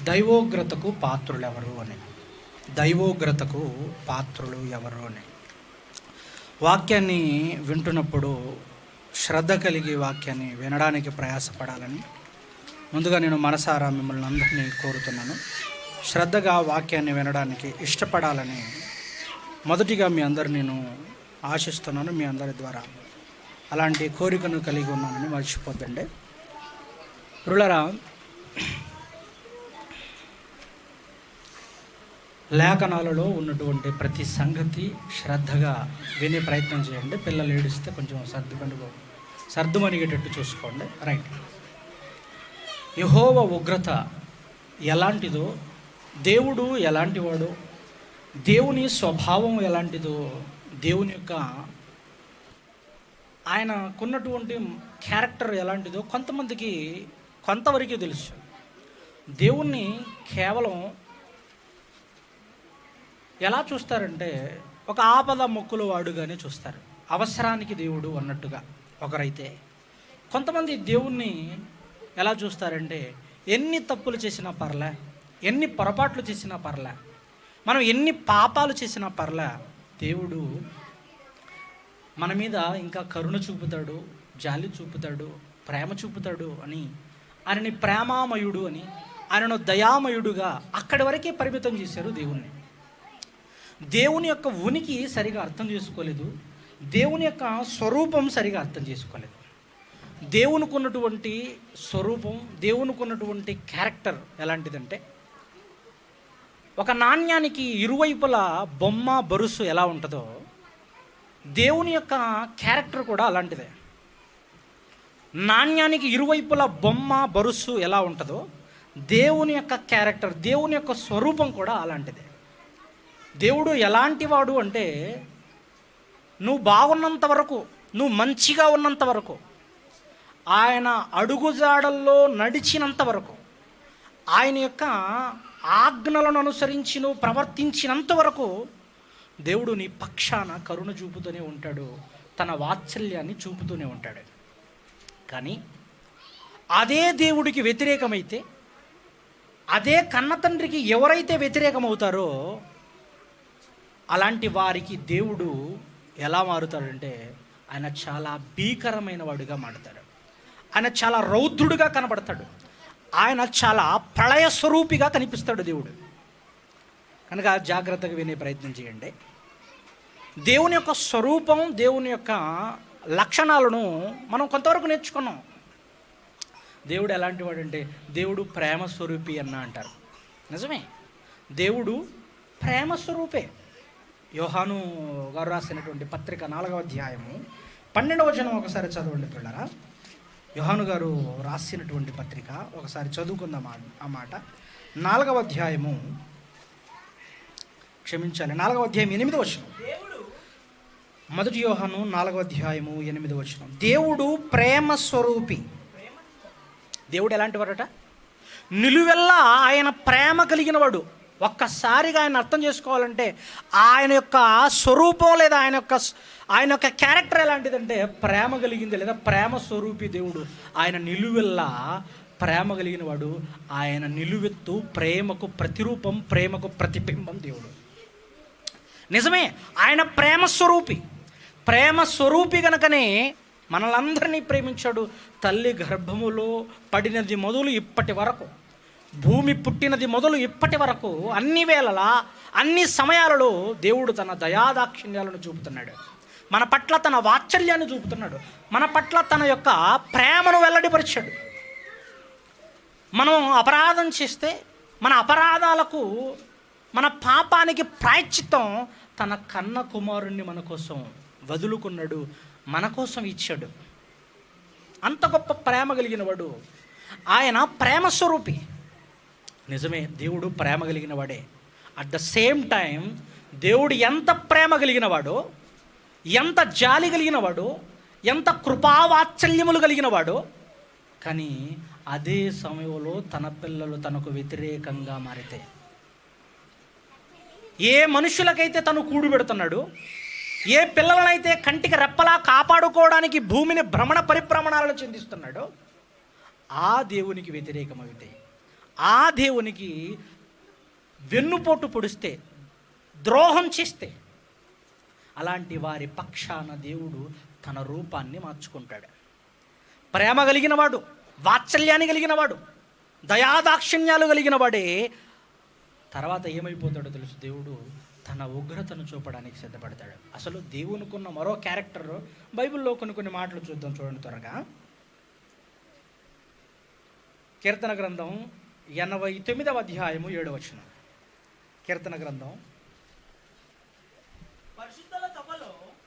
దైవోగ్రతకు పాత్రులు ఎవరు అని, దైవోగ్రతకు పాత్రులు ఎవరు అని వాక్యాన్ని వింటున్నప్పుడు శ్రద్ధ కలిగి వాక్యాన్ని వినడానికి ప్రయాసపడాలని ముందుగా నేను మనసారా మిమ్మల్ని అందరినీ కోరుతున్నాను. శ్రద్ధగా వాక్యాన్ని వినడానికి ఇష్టపడాలని మొదటిగా మీ అందరు నేను ఆశిస్తున్నాను. మీ అందరి ద్వారా అలాంటి కోరికను కలిగి ఉన్నానని మర్చిపోద్దండి. ప్రియులారా, లేఖనాలలో ఉన్నటువంటి ప్రతి సంగతి శ్రద్ధగా వినే ప్రయత్నం చేయండి. పిల్లలు ఏడిస్తే కొంచెం సర్దుమనిగేటట్టు చూసుకోండి. రైట్. యెహోవా ఉగ్రత ఎలాంటిదో, దేవుడు ఎలాంటివాడో, దేవుని స్వభావం ఎలాంటిదో, దేవుని యొక్క ఆయనకున్నటువంటి క్యారెక్టర్ ఎలాంటిదో కొంతమందికి కొంతవరకు తెలుసు. దేవుణ్ణి కేవలం ఎలా చూస్తారంటే ఒక ఆపద మొక్కులు వాడుగానే చూస్తారు, అవసరానికి దేవుడు అన్నట్టుగా ఒకరైతే. కొంతమంది దేవుణ్ణి ఎలా చూస్తారంటే ఎన్ని తప్పులు చేసినా పర్లే, ఎన్ని పొరపాట్లు చేసినా పర్లే, మనం ఎన్ని పాపాలు చేసినా పర్లే, దేవుడు మన మీద ఇంకా కరుణ చూపుతాడు, జాలి చూపుతాడు, ప్రేమ చూపుతాడు అని ఆయనని ప్రేమామయుడు అని, ఆయనను దయామయుడుగా అక్కడి వరకే పరిమితం చేశారు దేవుణ్ణి. దేవుని యొక్క ఉనికి సరిగా అర్థం చేసుకోలేదు, దేవుని యొక్క స్వరూపం సరిగా అర్థం చేసుకోలేదు. దేవునికి ఉన్నటువంటి స్వరూపం, దేవునికి ఉన్నటువంటి క్యారెక్టర్ ఎలాంటిదంటే, ఒక నాణ్యానికి ఇరువైపులా బొమ్మ బరుసు ఎలా ఉంటుందో దేవుని యొక్క క్యారెక్టర్ కూడా అలాంటిదే. నాణ్యానికి ఇరువైపులా బొమ్మ బరుసు ఎలా ఉంటుందో దేవుని యొక్క క్యారెక్టర్, దేవుని యొక్క స్వరూపం కూడా అలాంటిదే. దేవుడు ఎలాంటి వాడు అంటే, నువ్వు బాగున్నంత వరకు, నువ్వు మంచిగా ఉన్నంత వరకు, ఆయన అడుగుజాడల్లో నడిచినంత వరకు, ఆయన యొక్క ఆజ్ఞలను అనుసరించి నువ్వు ప్రవర్తించినంత వరకు దేవుడు నీ పక్షాన కరుణ చూపుతూనే ఉంటాడు, తన వాత్సల్యాన్ని చూపుతూనే ఉంటాడు. కానీ అదే దేవుడికి వ్యతిరేకమైతే, అదే కన్న తండ్రికి ఎవరైతే వ్యతిరేకమవుతారో అలాంటి వారికి దేవుడు ఎలా మారుతాడంటే, ఆయన చాలా భీకరమైన వాడుగా మారుతాడు, ఆయన చాలా రౌద్రుడుగా కనబడతాడు, ఆయన చాలా ప్రళయ స్వరూపిగా కనిపిస్తాడు దేవుడు. కనుక జాగ్రత్తగా వినే ప్రయత్నం చేయండి. దేవుని యొక్క స్వరూపం, దేవుని యొక్క లక్షణాలను మనం కొంతవరకు నేర్చుకున్నాం. దేవుడు ఎలాంటి వాడంటే, దేవుడు ప్రేమ స్వరూపి అన్న అంటారు. నిజమే, దేవుడు ప్రేమ స్వరూపే. యోహాను గారు రాసినటువంటి పత్రిక 4వ అధ్యాయము 12వ వచనం ఒకసారి చదవండి పిల్లరా. యోహాను గారు రాసినటువంటి పత్రిక ఒకసారి చదువుకుందాం ఆ మాట. 4వ అధ్యాయము, క్షమించాలి, 4వ అధ్యాయం 8వ వచనం. మొదటి యోహాను 4వ అధ్యాయము 8వ వచనం. దేవుడు ప్రేమ స్వరూపి. దేవుడు ఎలాంటి వాడట? నిలువెల్లా ఆయన ప్రేమ కలిగిన వాడు. ఒక్కసారిగా ఆయన అర్థం చేసుకోవాలంటే ఆయన యొక్క స్వరూపం లేదా ఆయన యొక్క క్యారెక్టర్ ఎలాంటిదంటే ప్రేమ కలిగింది, లేదా ప్రేమ స్వరూపి దేవుడు. ఆయన నిలువెల్లా ప్రేమ కలిగిన వాడు, ఆయన నిలువెత్తు ప్రేమకు ప్రతిరూపం, ప్రేమకు ప్రతిబింబం దేవుడు. నిజమే, ఆయన ప్రేమ స్వరూపి. ప్రేమ స్వరూపి కనుకనే మనలందరినీ ప్రేమించాడు. తల్లి గర్భములో పడినది మొదలు ఇప్పటి వరకు, భూమి పుట్టినది మొదలు ఇప్పటి వరకు, అన్ని వేళలా అన్ని సమయాలలో దేవుడు తన దయాదాక్షిణ్యాలను చూపుతున్నాడు, మన పట్ల తన వాత్సల్యాన్ని చూపుతున్నాడు, మన పట్ల తన యొక్క ప్రేమను వెల్లడిపరిచాడు. మనం అపరాధం చేస్తే మన అపరాధాలకు, మన పాపానికి ప్రాయశ్చిత్తం తన కన్న కుమారుణ్ణి మన కోసం వదులుకున్నాడు, మన కోసం ఇచ్చాడు. అంత గొప్ప ప్రేమ కలిగిన వాడు ఆయన, ప్రేమ స్వరూపి. నిజమే, దేవుడు ప్రేమ కలిగిన వాడే. అట్ ద సేమ్ టైం దేవుడు ఎంత ప్రేమ కలిగిన వాడో, ఎంత జాలి కలిగిన వాడో, ఎంత కృపావాత్సల్యములు కలిగిన వాడో, కానీ అదే సమయంలో తన పిల్లలు తనకు వ్యతిరేకంగా మారితే, ఏ మనుషులకైతే తను కూడు పెడుతున్నాడు, ఏ పిల్లలనైతే కంటికి రెప్పలా కాపాడుకోవడానికి భూమిని భ్రమణ పరిభ్రమణాలను చెందిస్తున్నాడో, ఆ దేవునికి వ్యతిరేకమైతే, ఆ దేవునికి వెన్నుపోటు పొడిస్తే, ద్రోహం చేస్తే, అలాంటి వారి పక్షాన దేవుడు తన రూపాన్ని మార్చుకుంటాడు. ప్రేమ కలిగిన వాడు, వాత్సల్యాన్ని కలిగిన వాడు, దయాదాక్షిణ్యాలు కలిగిన వాడే తర్వాత ఏమైపోతాడో తెలుసు, దేవుడు తన ఉగ్రతను చూపడానికి సిద్ధపడతాడు. అసలు దేవునికున్న మరో క్యారెక్టర్ బైబిల్లో కొన్ని మాటలు చూద్దాం. చూడండి త్వరగా. కీర్తన గ్రంథం 89వ అధ్యాయము 7వ వచనం. కీర్తన గ్రంథం,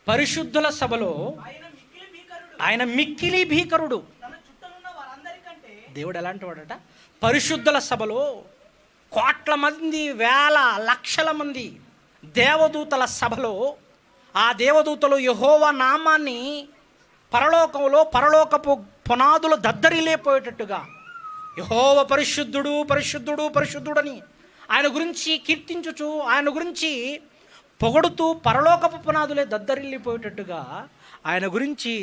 పరిశుద్ధుల సభలో ఆయన మిక్కిలి భీకరుడు. దేవుడు ఎలాంటి వాడట? పరిశుద్ధుల సభలో కోట్ల మంది, వేల లక్షల మంది దేవదూతల సభలో ఆ దేవదూతలు యెహోవా నామాన్ని పరలోకపు పునాదులు దద్దరిల్లిపోయేటట్టుగా యెహోవా పరిశుద్ధుడు పరిశుద్ధుడు పరిశుద్ధుడని ఆయన గురించి కీర్తించుచు, ఆయన గురించి పొగడుతూ పరలోకపు పునాదులే దద్దరిల్లిపోయేటట్టుగా ఆయన గురించి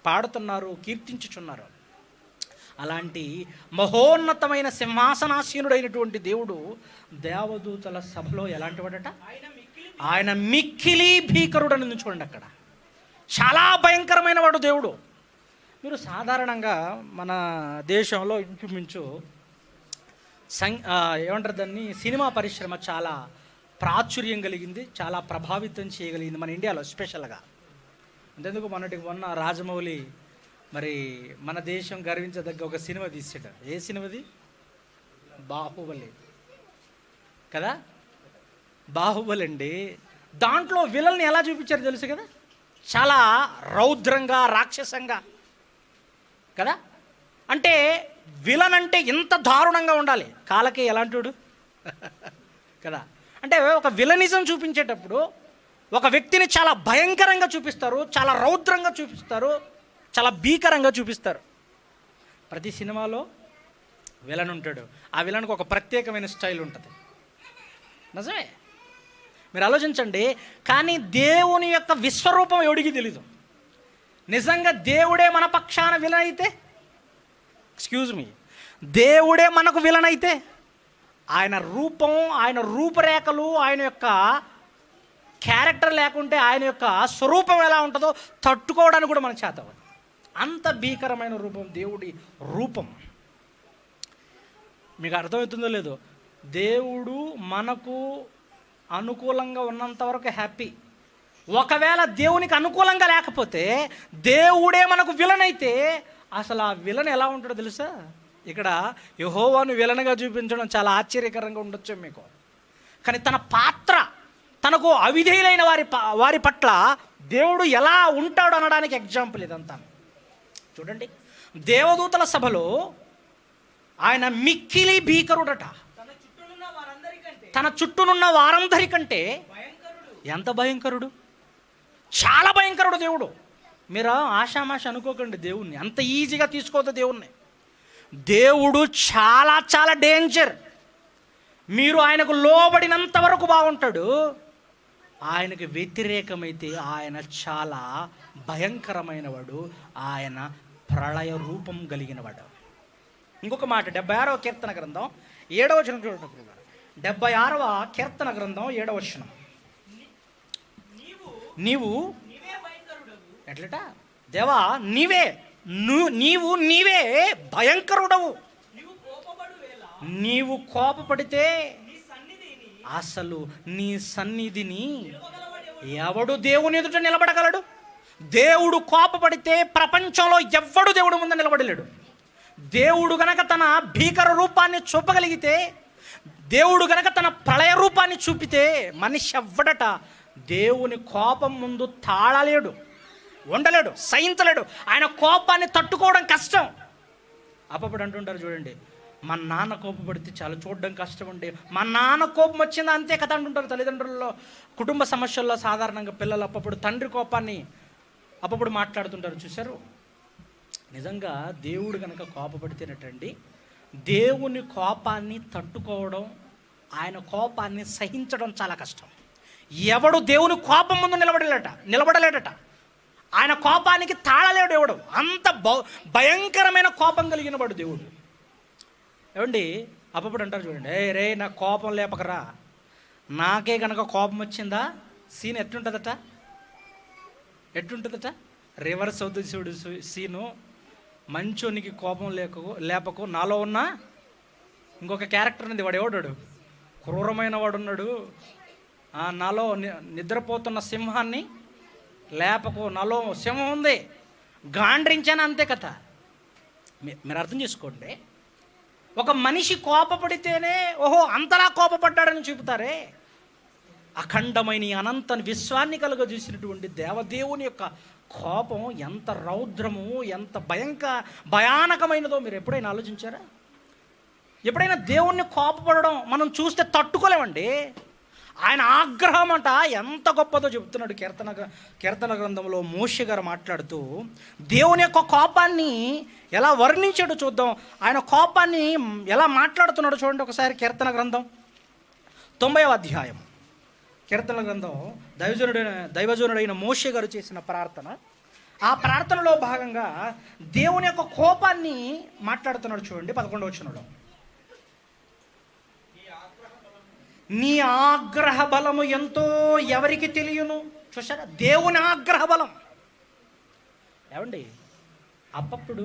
పాడుతున్నారు, కీర్తించుచున్నారు. అలాంటి మహోన్నతమైన సింహాసనాసీనుడైనటువంటి దేవుడు దేవదూతల సభలో ఎలాంటి వాడట? ఆయన మిక్కిలి భీకరుడని చూడండి. అక్కడ చాలా భయంకరమైన వాడు దేవుడు. మీరు సాధారణంగా మన దేశంలో ఇంచుమించు ఏమంటారు దాన్ని, సినిమా పరిశ్రమ చాలా ప్రాచుర్యం కలిగింది, చాలా ప్రభావితం చేయగలిగింది మన ఇండియాలో స్పెషల్గా. అంతెందుకు మొన్న రాజమౌళి మరి మన దేశం గర్వించదగ్గ ఒక సినిమా తీసాడు. ఏ సినిమాది? బాహుబలి కదా. బాహుబలి అండి. దాంట్లో విలన్ని ఎలా చూపించారు తెలుసు కదా, చాలా రౌద్రంగా, రాక్షసంగా కదా. అంటే విలన్ అంటే ఇంత దారుణంగా ఉండాలి, కాలకి ఎలాంటివాడు కదా. అంటే ఒక విలనిజం చూపించేటప్పుడు ఒక వ్యక్తిని చాలా భయంకరంగా చూపిస్తారు, చాలా రౌద్రంగా చూపిస్తారు, చాలా భీకరంగా చూపిస్తారు. ప్రతి సినిమాలో విలన్ ఉంటాడు. ఆ విలన్కి ఒక ప్రత్యేకమైన స్టైల్ ఉంటుంది. నిజమే, మీరు ఆలోచించండి. కానీ దేవుని యొక్క విశ్వరూపం ఎవడికి తెలీదు. నిజంగా దేవుడే మన పక్షాన విలన్ అయితే, ఎక్స్క్యూజ్ మీ, దేవుడే మనకు విలన్ అయితే ఆయన రూపం, ఆయన రూపురేఖలు, ఆయన యొక్క క్యారెక్టర్ లేకుంటే ఆయన యొక్క స్వరూపం ఎలా ఉంటుందో తట్టుకోవడానికి కూడా మనకు చేత. అంత భీకరమైన రూపం దేవుడి రూపం. మీకు అర్థమవుతుందో లేదో, దేవుడు మనకు అనుకూలంగా ఉన్నంత వరకు హ్యాపీ. ఒకవేళ దేవునికి అనుకూలంగా లేకపోతే, దేవుడే మనకు విలన్ అయితే అసలు ఆ విలన్ ఎలా ఉంటాడో తెలుసా? ఇక్కడ యెహోవాను విలన్గా చూపించడం చాలా ఆశ్చర్యకరంగా ఉండొచ్చు మీకు. కానీ తన పాత్ర, తనకు అవిధేయులైన వారి పట్ల దేవుడు ఎలా ఉంటాడు అనడానికి ఎగ్జాంపుల్ ఇదంతా. చూడండి, దేవదూతల సభలో ఆయన మిక్కిలి భీకరుడట. తన చుట్టూనున్న వారందరికంటే ఎంత భయంకరుడు, చాలా భయంకరుడు దేవుడు. మీరు ఆషామాష అనుకోకండి దేవుణ్ణి, అంత ఈజీగా తీసుకోవద్దు దేవుణ్ణి. దేవుడు చాలా చాలా డేంజర్. మీరు ఆయనకు లోబడినంత వరకు బాగుంటాడు, ఆయనకు వ్యతిరేకమైతే ఆయన చాలా భయంకరమైన వాడు, ఆయన ప్రళయ రూపం కలిగిన వాడు. ఇంకొక మాట, 76వ కీర్తన గ్రంథం 7వ వచనం చూడండి. 76వ కీర్తన గ్రంథం 7వ వచనం. నీవు ఎట్లట దేవా, నీవే భయంకరుడవు. నీవు కోపపడితే అసలు నీ సన్నిధిని ఎవడు దేవుని ఎదుట నిలబడగలడు? దేవుడు కోపపడితే ప్రపంచంలో ఎవ్వడు దేవుడు ముందు నిలబడలేడు. దేవుడు గనక తన భీకర రూపాన్ని చూపగలిగితే, దేవుడు గనక తన ప్రళయ రూపాన్ని చూపితే, మనిషి ఎవ్వడట దేవుని కోపం ముందు తాళలేడు, ఉండలేడు, సహించలేడు. ఆయన కోపాన్ని తట్టుకోవడం కష్టం. అప్పుడు అంటుంటారు చూడండి, మా నాన్న కోపపడితే చాలా చూడడం కష్టం అండి, మా నాన్న కోపం వచ్చిందా అంతే కథ అంటుంటారు తల్లిదండ్రుల్లో. కుటుంబ సమస్యల్లో సాధారణంగా పిల్లలు అప్పుడు తండ్రి కోపాన్ని అప్పుడు మాట్లాడుతుంటారు చూశారు. నిజంగా దేవుడు కనుక కోపపడితేనటండి, దేవుని కోపాన్ని తట్టుకోవడం, ఆయన కోపాన్ని సహించడం చాలా కష్టం. ఎవడు దేవుని కోపం ముందు నిలబడలేడట. ఆయన కోపానికి తాళలేడు ఎవడు. అంత భయంకరమైన కోపం కలిగిన వాడు దేవుడు. ఏమండి, అప్పుడు అంటారు చూడండి, ఏ రే నాకు కోపం లేపకరా. నాకే కనుక కోపం వచ్చిందా సీన్ ఎట్టుంటుందట రివర్స్ అవుతుంది చూడు సీను. మంచోనికి కోపం లేపకు, నాలో ఉన్న ఇంకొక క్యారెక్టర్ ఉంది, వాడు ఎవడాడు, క్రూరమైన వాడు ఉన్నాడు, నాలో నిద్రపోతున్న సింహాన్ని లేపకు, నాలో సింహం ఉంది, గాండ్రించాను, అంతే కథ. మీరు అర్థం చేసుకోండి. ఒక మనిషి కోపపడితేనే ఓహో అంతలా కోపపడ్డాడని చూపుతారే. అఖండమైన అనంత విశ్వాన్ని కలుగజేసినటువంటి దేవదేవుని యొక్క కోపం ఎంత రౌద్రము, ఎంత భయానకమైనదో మీరు ఎప్పుడైనా ఆలోచించారా? ఎప్పుడైనా దేవుణ్ణి కోపపడడం మనం చూస్తే తట్టుకోలేమండి. ఆయన ఆగ్రహం అంట ఎంత గొప్పదో చెబుతున్నాడు కీర్తన గ్రంథంలో మోషే గారు మాట్లాడుతూ దేవుని యొక్క కోపాన్ని ఎలా వర్ణించాడో చూద్దాం. ఆయన కోపాన్ని ఎలా మాట్లాడుతున్నాడో చూడండి ఒకసారి. కీర్తన గ్రంథం 90వ అధ్యాయం. కీర్తన గ్రంథం దైవజనుడైన మోషే గారు చేసిన ప్రార్థన. ఆ ప్రార్థనలో భాగంగా దేవుని యొక్క కోపాన్ని మాట్లాడుతున్నాడు చూడండి. 11వ వచనంలో, నీ ఆగ్రహ బలము ఎంతో ఎవరికి తెలియను. చూసారా, దేవుని ఆగ్రహ బలం. ఏమండి, అప్పప్పుడు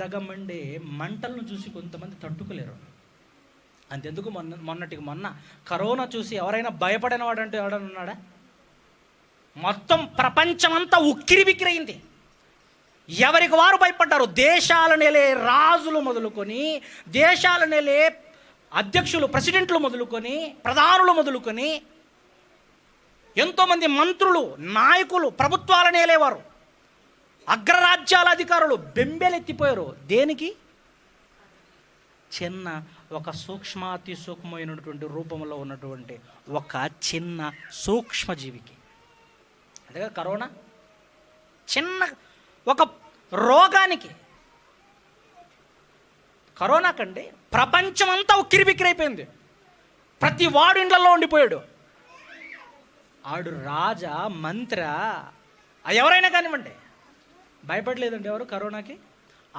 దగమండే మంటలను చూసి కొంతమంది తట్టుకోలేరు. అంతెందుకు మొన్న కరోనా చూసి ఎవరైనా భయపడిన వాడంటే ఎవడన్నా ఉన్నాడా? మొత్తం ప్రపంచమంతా ఉక్కిరి బిక్కిరైంది. ఎవరికి వారు భయపడ్డారు. దేశాల నెలే రాజులు మొదలుకొని, దేశాల నెలే అధ్యక్షులు, ప్రెసిడెంట్లు మొదలుకొని, ప్రధానులు మొదలుకొని, ఎంతోమంది మంత్రులు, నాయకులు, ప్రభుత్వాల నేలేవారు, అగ్రరాజ్యాల అధికారులు బెంబేలెత్తిపోయారు. దేనికి? చిన్న ఒక సూక్ష్మాతి సూక్ష్మమైనటువంటి రూపంలో ఉన్నటువంటి ఒక చిన్న సూక్ష్మజీవికి. అదే కరోనా. చిన్న ఒక రోగానికి, కరోనా కండి ప్రపంచమంతా ఉక్కిరిబిక్కిరైపోయింది. ప్రతి వాడు ఇండ్లలో ఉండిపోయాడు. ఆడు రాజా, మంత్ర, ఎవరైనా కానివ్వండి భయపడలేదండి ఎవరు కరోనాకి.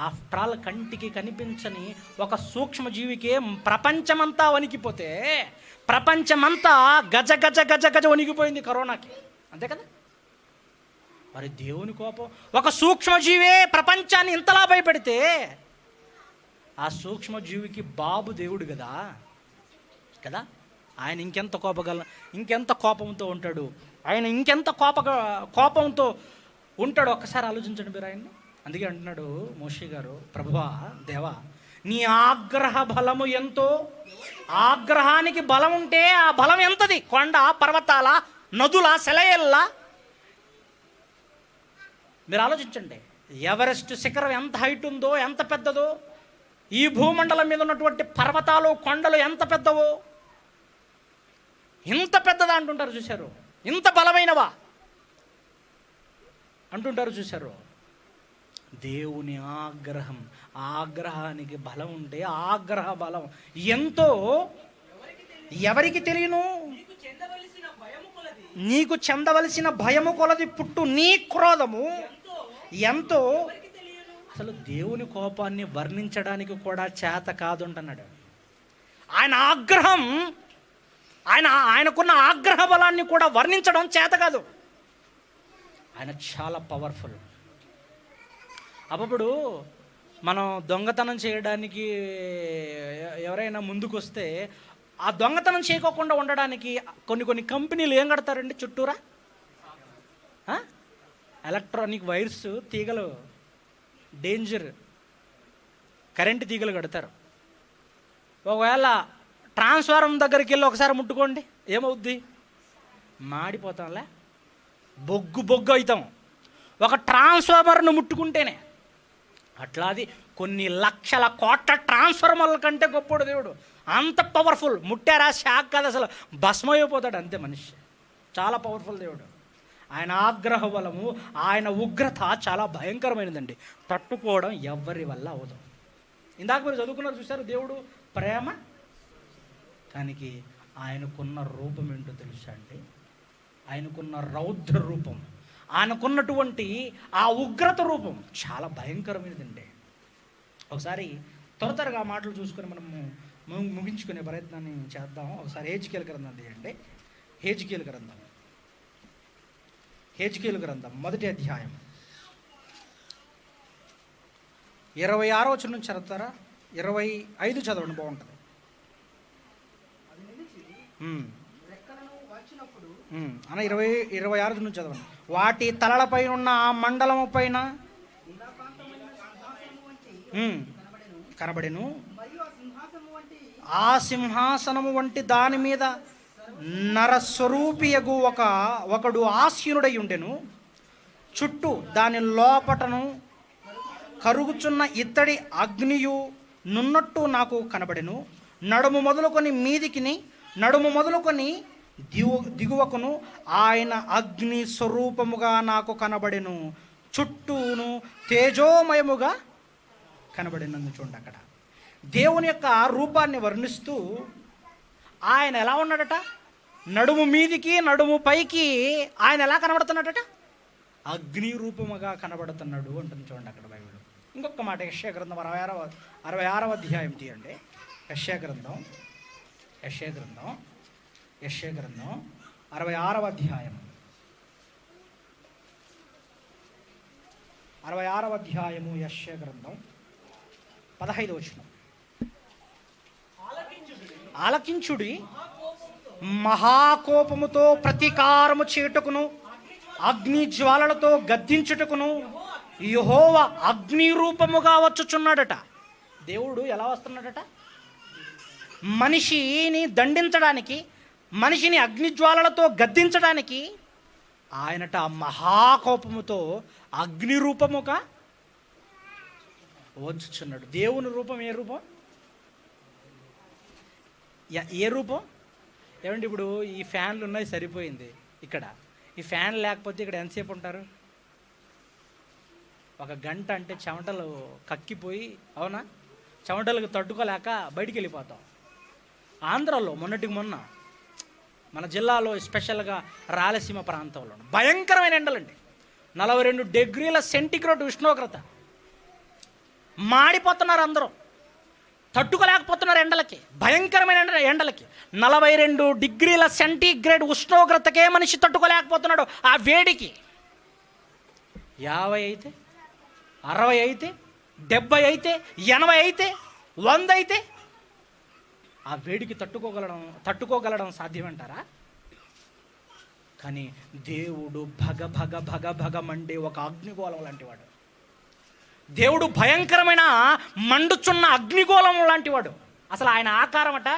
ఆఫ్టర్ ఆల్ కంటికి కనిపించని ఒక సూక్ష్మజీవికే ప్రపంచమంతా వణికిపోతే, ప్రపంచమంతా గజ గజ గజ గజ వణికిపోయింది కరోనాకి. అంతే కదా. మరి దేవుని కోపం, ఒక సూక్ష్మజీవే ప్రపంచాన్ని ఇంతలా భయపెడితే, ఆ సూక్ష్మజీవికి బాబు దేవుడు కదా. ఆయన ఇంకెంత కోపంతో ఉంటాడు, ఆయన ఇంకెంత కోపంతో ఉంటాడు. ఒక్కసారి ఆలోచించండి మీరు ఆయన్ని. అందుకే అంటున్నాడు మోషే గారు, ప్రభువా, దేవా, నీ ఆగ్రహ బలము ఎంతో. ఆగ్రహానికి బలం ఉంటే ఆ బలం ఎంతది? కొండ, పర్వతాల, నదుల, సెలయేళ్ళ. మీరు ఆలోచించండి. ఎవరెస్ట్ శిఖరం ఎంత హైట్ ఉందో, ఎంత పెద్దదో, ఈ భూమండలం మీద ఉన్నటువంటి పర్వతాలు, కొండలు ఎంత పెద్దవో. ఇంత పెద్దదా అంటుంటారు చూశారు, ఇంత బలమైనవా అంటుంటారు చూశారు. దేవుని ఆగ్రహానికి బలం ఉంటే, ఆగ్రహ బలం ఎంతో ఎవరికి తెలియను. నీకు చెందవలసిన భయము కొలది పుట్టు నీ క్రోధము ఎంతో. అసలు దేవుని కోపాన్ని వర్ణించడానికి కూడా చేత కాదు అంటున్నాడు. ఆయన ఆగ్రహం, ఆయనకున్న ఆగ్రహ బలాన్ని కూడా వర్ణించడం చేత కాదు. ఆయన చాలా పవర్ఫుల్. అప్పుడు మనం దొంగతనం చేయడానికి ఎవరైనా ముందుకు వస్తే, ఆ దొంగతనం చేయకోకుండా ఉండడానికి కొన్ని కంపెనీలు ఏం కడతారండి చుట్టూరా? ఎలక్ట్రానిక్ వైర్స్, తీగలు, డేంజర్ కరెంటు తీగలు కడతారు. ఒకవేళ ట్రాన్స్ఫార్మర్ దగ్గరికి వెళ్ళి ఒకసారి ముట్టుకోండి, ఏమవుద్ది? మాడిపోతాంలే, బొగ్గు అవుతాం ఒక ట్రాన్స్ఫార్మర్ను ముట్టుకుంటేనే. అట్లాది కొన్ని లక్షల కోట్ల ట్రాన్స్ఫార్మర్ల కంటే గొప్పడు దేవుడు. అంత పవర్ఫుల్. ముట్టారా షాక్ కాదు, అసలు భస్మైపోతాడు అంతే మనిషి. చాలా పవర్ఫుల్ దేవుడు. ఆయన ఆగ్రహ బలము, ఆయన ఉగ్రత చాలా భయంకరమైనదండి. తట్టుకోవడం ఎవరి వల్ల అవదు. ఇందాక మీరు చదువుకున్నారు చూసారు, దేవుడు ప్రేమ. కానీ ఆయనకున్న రూపం ఏంటో తెలుసా అండి? ఆయనకున్న రౌద్ర రూపం, ఆయనకున్నటువంటి ఆ ఉగ్రత రూపం చాలా భయంకరమైనదండి. ఒకసారి త్వరగా మాటలు చూసుకొని మనము ముగించుకునే ప్రయత్నాన్ని చేద్దాం. ఒకసారి హెజ్కేలు గ్రంథం తీయండి. హెజ్కేలు గ్రంథం మొదటి అధ్యాయం 26వ వచనం నుంచి చదువుతారా? 25 చదవండి, బాగుంటుంది. అన్న 26 నుంచి చదవండి. వాటి తలలపై ఉన్న ఆ మండలము పైన కనబడెను. ఆ సింహాసనము వంటి దాని మీద నరస్వరూపియగు ఒకడు ఆసీనుడై ఉండెను. చుట్టూ దాని లోపటను కరుగుచున్న ఇత్తడి అగ్నియు నున్నట్టు నాకు కనబడెను. నడుము మొదలుకొని దిగువకును ఆయన అగ్ని స్వరూపముగా నాకు కనబడెను. చుట్టూను తేజోమయముగా కనబడినందు. చూడండి, అక్కడ దేవుని యొక్క రూపాన్ని వర్ణిస్తూ ఆయన ఎలా ఉన్నాడట? నడుము మీదికి నడుము పైకి ఆయన ఎలా కనబడుతున్నాడట? అగ్ని రూపముగా కనబడుతున్నాడు అంటుంది. చూడండి అక్కడ బైబిల్. ఇంకొక మాట, యెషయా గ్రంథం 66వ అధ్యాయం తీయండి. యెషయా గ్రంథం 66వ అధ్యాయం 66వ అధ్యాయము యెషయా గ్రంథం 15వ వచనం. ఆలకించుడి, మహాకోపముతో ప్రతీకారము చేయుటకును అగ్ని జ్వాలలతో గద్దించుటకును యెహోవా అగ్ని రూపముగా వచ్చుచున్నాడట. దేవుడు ఎలా వస్తున్నాడట? మనిషిని దండించడానికి, మనిషిని అగ్నిజ్వాలలతో గద్దించడానికి ఆయనట మహాకోపముతో అగ్ని రూపముగా వచ్చుచున్నాడు. దేవుని రూపం ఏ రూపం? ఏ రూపం? ఏమండి, ఇప్పుడు ఈ ఫ్యాన్లు ఉన్నాయి, సరిపోయింది. ఇక్కడ ఈ ఫ్యాన్ లేకపోతే ఇక్కడ ఎంతసేపు ఉంటారు? 1 గంట అంటే చెమటలు కక్కిపోయి, అవునా, చెమటలకు తట్టుకోలేక బయటికి వెళ్ళిపోతాం. ఆంధ్రాలో మొన్న మన జిల్లాలో, స్పెషల్గా రాయలసీమ ప్రాంతంలో భయంకరమైన ఎండలండి. 42 డిగ్రీల సెంటిగ్రేడ్ ఉష్ణోగ్రత. మాడిపోతున్నారు అందరూ, తట్టుకోలేకపోతున్నారు ఎండలకి, భయంకరమైన ఎండలకి. 42 డిగ్రీల సెంటిగ్రేడ్ ఉష్ణోగ్రతకే మనిషి తట్టుకోలేకపోతున్నాడు. ఆ వేడికి 50 అయితే, 60 అయితే, 70 అయితే, 80 అయితే, 100 అయితే ఆ వేడికి తట్టుకోగలడం సాధ్యమంటారా? కానీ దేవుడు భగ మండే ఒక అగ్నిగోళం లాంటివాడు. దేవుడు భయంకరమైన మండుచున్న అగ్నిగోళం లాంటివాడు. అసలు ఆయన ఆకారం అట,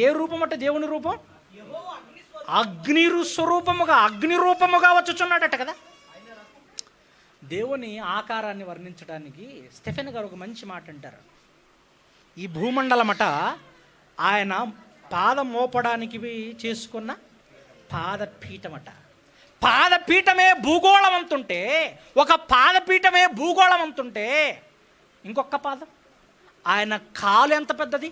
ఏ రూపం అట? దేవుని రూపం అగ్ని రూపముగా వచ్చుచున్నాడట కదా. దేవుని ఆకారాన్ని వర్ణించడానికి స్టెఫెన్ గారు ఒక మంచి మాట అంటారు. ఈ భూమండలమట ఆయన పాదం మోపడానికి చేసుకున్న పాదపీఠమట. పాదపీఠమే భూగోళం అంతుంటే, ఒక పాదపీఠమే భూగోళం అంతుంటే, ఇంకొక పాదం ఆయన కాలు ఎంత పెద్దది?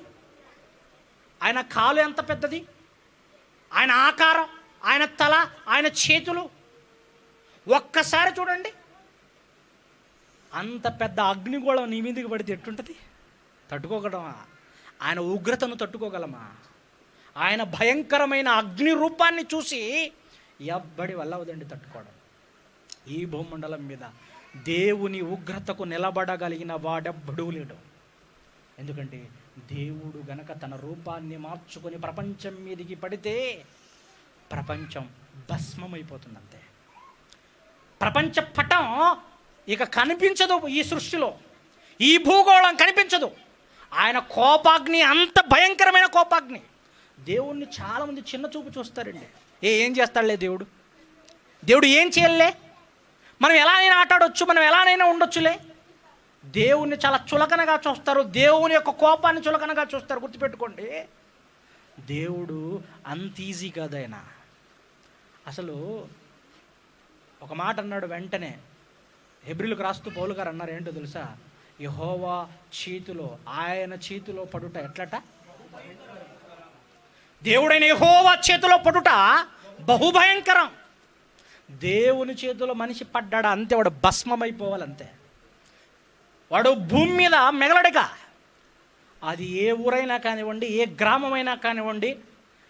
ఆయన ఆకారం, ఆయన తల, ఆయన చేతులు ఒక్కసారి చూడండి. అంత పెద్ద అగ్నిగోళం నీ మీదకి పడితే ఎట్టుంటుంది? తట్టుకోగలమా? ఆయన ఉగ్రతను తట్టుకోగలమా? ఆయన భయంకరమైన అగ్ని రూపాన్ని చూసి ఎవ్వడి వల్ల అవదండి తట్టుకోవడం. ఈ భూమండలం మీద దేవుని ఉగ్రతకు నిలబడగలిగిన వాడెవ్వడూ లేడు. ఎందుకంటే దేవుడు గనక తన రూపాన్ని మార్చుకొని ప్రపంచం మీదికి పడితే ప్రపంచం భస్మమైపోతుందంతే. ప్రపంచ పటం ఇక కనిపించదు. ఈ సృష్టిలో ఈ భూగోళం కనిపించదు. ఆయన కోపాగ్ని అంత భయంకరమైన కోపాగ్ని. దేవుణ్ణి చాలామంది చిన్న చూపు చూస్తారండి. ఏం చేస్తాడులే దేవుడు, ఏం చేయలే, మనం ఎలానైనా ఆటాడొచ్చు, మనం ఎలానైనా ఉండొచ్చులే. దేవుణ్ణి చాలా చులకనగా చూస్తారు. దేవుని యొక్క కోపాన్ని చులకనగా చూస్తారు. గుర్తుపెట్టుకోండి, దేవుడు అంత ఈజీ కాదు ఆయన. అసలు ఒక మాట అన్నాడు వెంటనే, హెబ్రీలకు రాస్తూ పౌలు గారు అన్నారు, ఏంటో తెలుసా? యెహోవా చేతిలో, ఆయన చేతిలో పడుట ఎట్లట? దేవుడైన యెహోవా చేతిలో పడుట బహుభయంకరం. దేవుని చేతిలో మనిషి పడ్డాడా అంతే, వాడు భస్మమైపోవాలంతే. వాడు భూమి మీద మిగలడిక. అది ఏ ఊరైనా కానివ్వండి, ఏ గ్రామమైనా కానివ్వండి,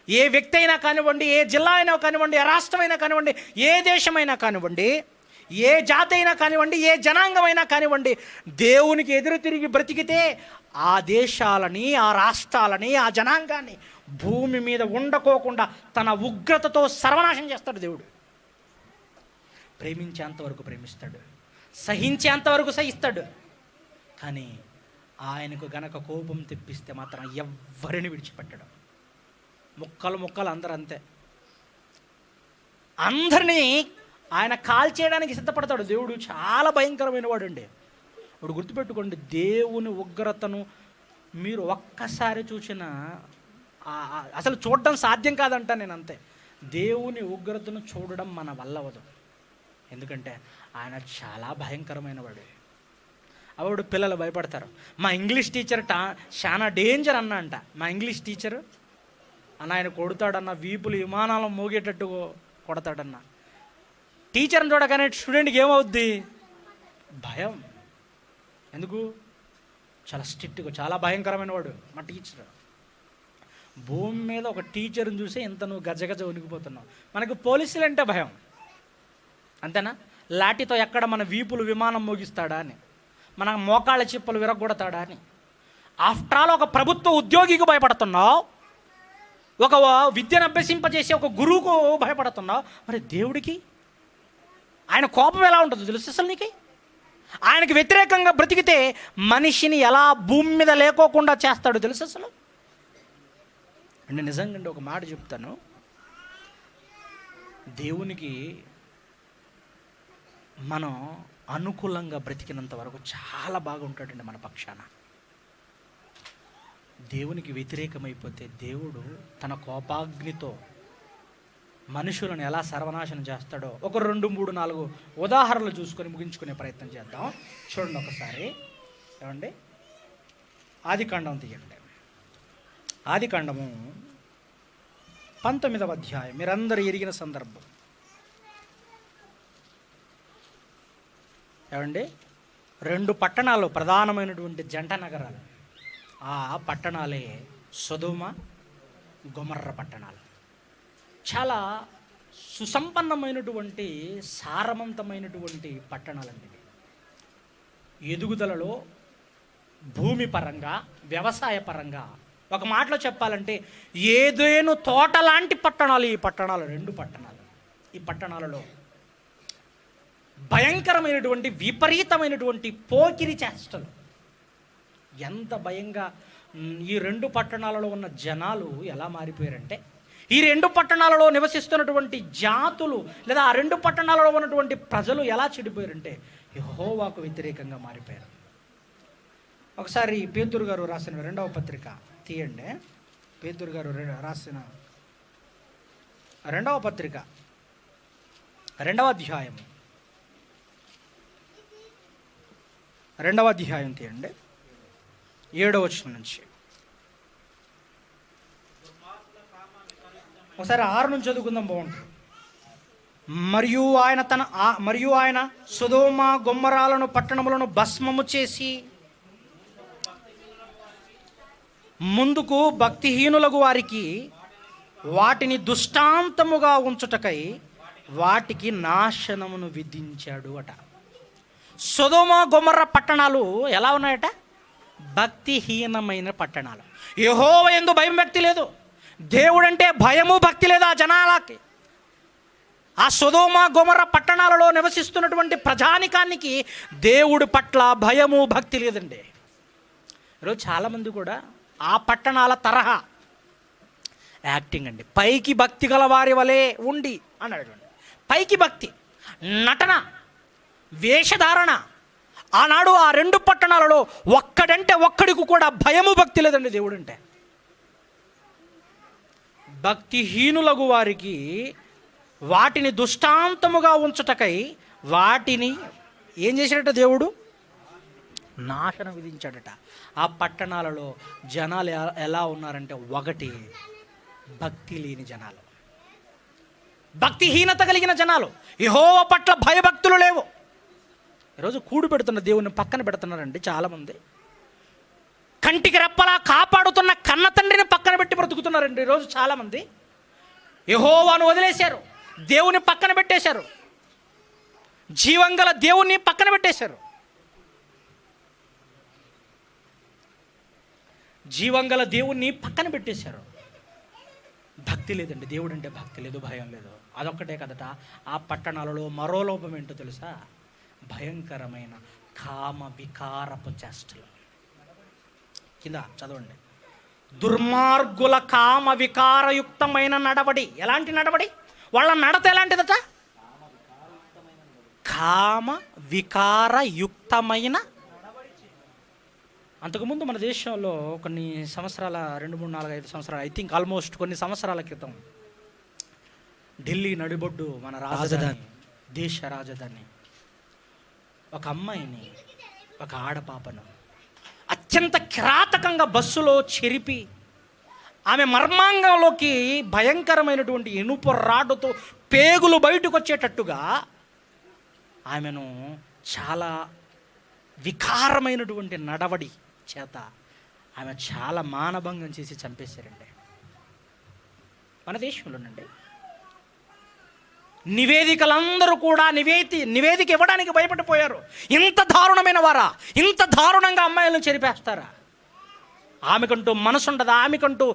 ఏ వ్యక్తి అయినా కానివ్వండి, ఏ జిల్లా అయినా కానివ్వండి, ఏ రాష్ట్రమైనా కానివ్వండి, ఏ దేశమైనా కానివ్వండి, ఏ జాతి అయినా కానివ్వండి, ఏ జనాంగమైనా కానివ్వండి, దేవునికి ఎదురు తిరిగి బ్రతికితే ఆ దేశాలని, ఆ రాష్ట్రాలని, ఆ జనాంగాన్ని భూమి మీద ఉండకోకుండా తన ఉగ్రతతో సర్వనాశనం చేస్తాడు దేవుడు. ప్రేమించేంతవరకు ప్రేమిస్తాడు, సహించేంతవరకు సహిస్తాడు. కానీ ఆయనకు గనక కోపం తెప్పిస్తే మాత్రం ఎవ్వరిని విడిచిపెట్టడం. ముక్కలు అందరూ అంతే. అందరినీ ఆయన కాల్చేయడానికి సిద్ధపడతాడు. దేవుడు చాలా భయంకరమైన వాడు అండి. ఇప్పుడు గుర్తుపెట్టుకోండి, దేవుని ఉగ్రతను మీరు ఒక్కసారి చూసినా అసలు చూడడం సాధ్యం కాదంట. నేను అంతే, దేవుని ఉగ్రతను చూడడం మన వల్ల అవ్వదు. ఎందుకంటే ఆయన చాలా భయంకరమైన వాడు. అప్పుడు పిల్లలు భయపడతారు. మా ఇంగ్లీష్ టీచర్ చాలా డేంజర్ అన్న అంట. మా ఇంగ్లీష్ టీచరు అన్న ఆయన కొడతాడన్న, వీపులు విమానాలు మోగేటట్టు కొడతాడన్న. టీచర్ని చూడగానే స్టూడెంట్కి ఏమవుద్ది? భయం. ఎందుకు? చాలా స్ట్రిక్ట్గా, చాలా భయంకరమైన వాడు మా టీచర్. భూమి మీద ఒక టీచర్ని చూసి ఇంత నువ్వు గజగజ వణికిపోతున్నావు. మనకు పోలీసులు అంటే భయం, అంతేనా? లాఠీతో ఎక్కడ మన వీపులు విమానం మోగిస్తాడా అని, మన మోకాళ్ళ చిప్పలు విరగొడతాడా అని. ఆఫ్టర్ ఆల్ ఒక ప్రభుత్వ ఉద్యోగికి భయపడుతున్నావు, ఒక విద్యను అభ్యసింపజేసే ఒక గురువుకు భయపడుతున్నావు. మరి దేవుడికి ఆయన కోపం ఎలా ఉంటుందో తెలుసు అసలు నీకు? ఆయనకి వ్యతిరేకంగా బ్రతికితే మనిషిని ఎలా భూమి మీద లేకోకుండా చేస్తాడో తెలుసు అసలు? అంటే నిజంగా అండి, ఒక మాట చెప్తాను, దేవునికి మనం అనుకూలంగా బ్రతికినంత వరకు చాలా బాగుంటాడండి మన పక్షాన. దేవునికి వ్యతిరేకమైపోతే దేవుడు తన కోపాగ్నితో మనుషులను ఎలా సర్వనాశనం చేస్తాడో ఒక 2, 3, 4 ఉదాహరణలు చూసుకొని ముగించుకునే ప్రయత్నం చేద్దాం. చూడండి ఒకసారి. ఏమండి, ఆదికాండం తీయండి. ఆదికాండము 19వ అధ్యాయం, మీరందరూ ఎరిగిన సందర్భం. ఏమండి, 2 పట్టణాలు ప్రధానమైనటువంటి జంట నగరాలు. ఆ పట్టణాలే సొదొమ, గొమొర్రా పట్టణాలు. చాలా సుసంపన్నమైనటువంటి, సారవంతమైనటువంటి పట్టణాలండి. ఎదుగుదలలో, భూమి పరంగా, వ్యవసాయ పరంగా, ఒక మాటలో చెప్పాలంటే ఏదేను తోట లాంటి పట్టణాలు ఈ పట్టణాలు. 2 పట్టణాలు. ఈ పట్టణాలలో భయంకరమైనటువంటి, విపరీతమైనటువంటి పోకిరి చేష్టలు. ఎంత భయంగా ఈ 2 పట్టణాలలో ఉన్న జనాలు ఎలా మారిపోయారంటే, ఈ 2 పట్టణాలలో నివసిస్తున్నటువంటి జాతులు లేదా ఆ 2 పట్టణాలలో ఉన్నటువంటి ప్రజలు ఎలా చెడిపోయారంటే యెహోవాకు వ్యతిరేకంగా మారిపోయారు. ఒకసారి పేతురు గారు రాసిన 2వ పత్రిక తీయండి. పేతురు గారు రాసిన 2వ పత్రిక 2వ అధ్యాయం 2వ అధ్యాయం తీయండి, 7వ వచనం నుంచి. ఒకసారి 6 నుంచి చదువుకుందాం, బాగుంటుంది. మరియు ఆయన సొదొమ గొమొర్రాలను పట్టణములను భస్మము చేసి ముందుకు భక్తిహీనులకు వారికి వాటిని దృష్టాంతముగా ఉంచుటకై వాటికి నాశనమును విధించాడు అట. సొదొమ గొమొర్రా పట్టణాలు ఎలా ఉన్నాయట? భక్తిహీనమైన పట్టణాలు. యెహోవా యందు భయం, భక్తి లేదు. దేవుడంటే భయము, భక్తి లేదు ఆ జనాలకి. ఆ సొదొమ గొమొర్రా పట్టణాలలో నివసిస్తున్నటువంటి ప్రజానికానికి దేవుడి పట్ల భయము, భక్తి లేదండి. ఈరోజు చాలామంది కూడా ఆ పట్టణాల తరహా యాక్టింగ్ అండి. పైకి భక్తి గల వారి వలె ఉండి అన్నాడు. పైకి భక్తి, నటన, వేషధారణ. ఆనాడు ఆ 2 పట్టణాలలో ఒక్కడంటే ఒక్కడికి కూడా భయము, భక్తి లేదండి దేవుడంటే. భక్తిహీనులకు వారికి వాటిని దృష్టాంతముగా ఉంచుటకై వాటిని ఏం చేశాడట దేవుడు? నాశనం విధించాడట. ఆ పట్టణాలలో జనాలు ఎలా ఉన్నారంటే, ఒకటి భక్తి లేని జనాలు, భక్తిహీనత కలిగిన జనాలు, యెహోవా పట్ల భయభక్తులు లేవు. ఈరోజు కూడు పెడుతున్న దేవుని పక్కన పెడుతున్నారండి చాలామంది. కంటికి రెప్పలా కాపాడుతున్న కన్న తండ్రిని పక్కన పెట్టి బ్రతుకుతున్నారండి ఈరోజు చాలామంది. యెహోవాను వదిలేశారు, దేవుని పక్కన పెట్టేశారు, జీవంగల దేవుణ్ణి పక్కన పెట్టేశారు. జీవంగల దేవుణ్ణి పక్కన పెట్టేశారు. భక్తి లేదండి, దేవుడు అంటే భక్తి లేదు, భయం లేదు. అదొక్కటే కదట. ఆ పట్టణాలలో మరో లోపం ఏంటో తెలుసా? భయంకరమైన కామ వికారపు చేష్టలు. కింద చదవండి. దుర్మార్గుల కామ వికారయుక్తమైన నడవడి. ఎలాంటి నడవడి? వాళ్ళ నడత ఎలాంటిదట? కామ వికారయుక్తమైన. అంతకుముందు మన దేశంలో కొన్ని సంవత్సరాల 2, 3, 4, 5 సంవత్సరాలు, ఐ థింక్ ఆల్మోస్ట్ కొన్ని సంవత్సరాల క్రితం ఢిల్లీ నడిబొడ్డు, మన రాజధాని, దేశ రాజధాని, ఒక అమ్మాయిని, ఒక ఆడపాపను అత్యంత కిరాతకంగా బస్సులో చెరిపి ఆమె మర్మాంగంలోకి భయంకరమైనటువంటి ఇనుప రాడ్డుతో పేగులు బయటకు వచ్చేటట్టుగా ఆమెను చాలా వికారమైనటువంటి నడవడి చేత ఆమె చాలా మానభంగం చేసి చంపేశారండి మన దేశంలోనండి. నివేదికలందరూ కూడా నివేదిక ఇవ్వడానికి భయపడిపోయారు. ఇంత దారుణమైన వారా? ఇంత దారుణంగా అమ్మాయిలను చెరిపేస్తారా? ఆమెకంటూ మనసు ఉండదా? ఆమెకంటూ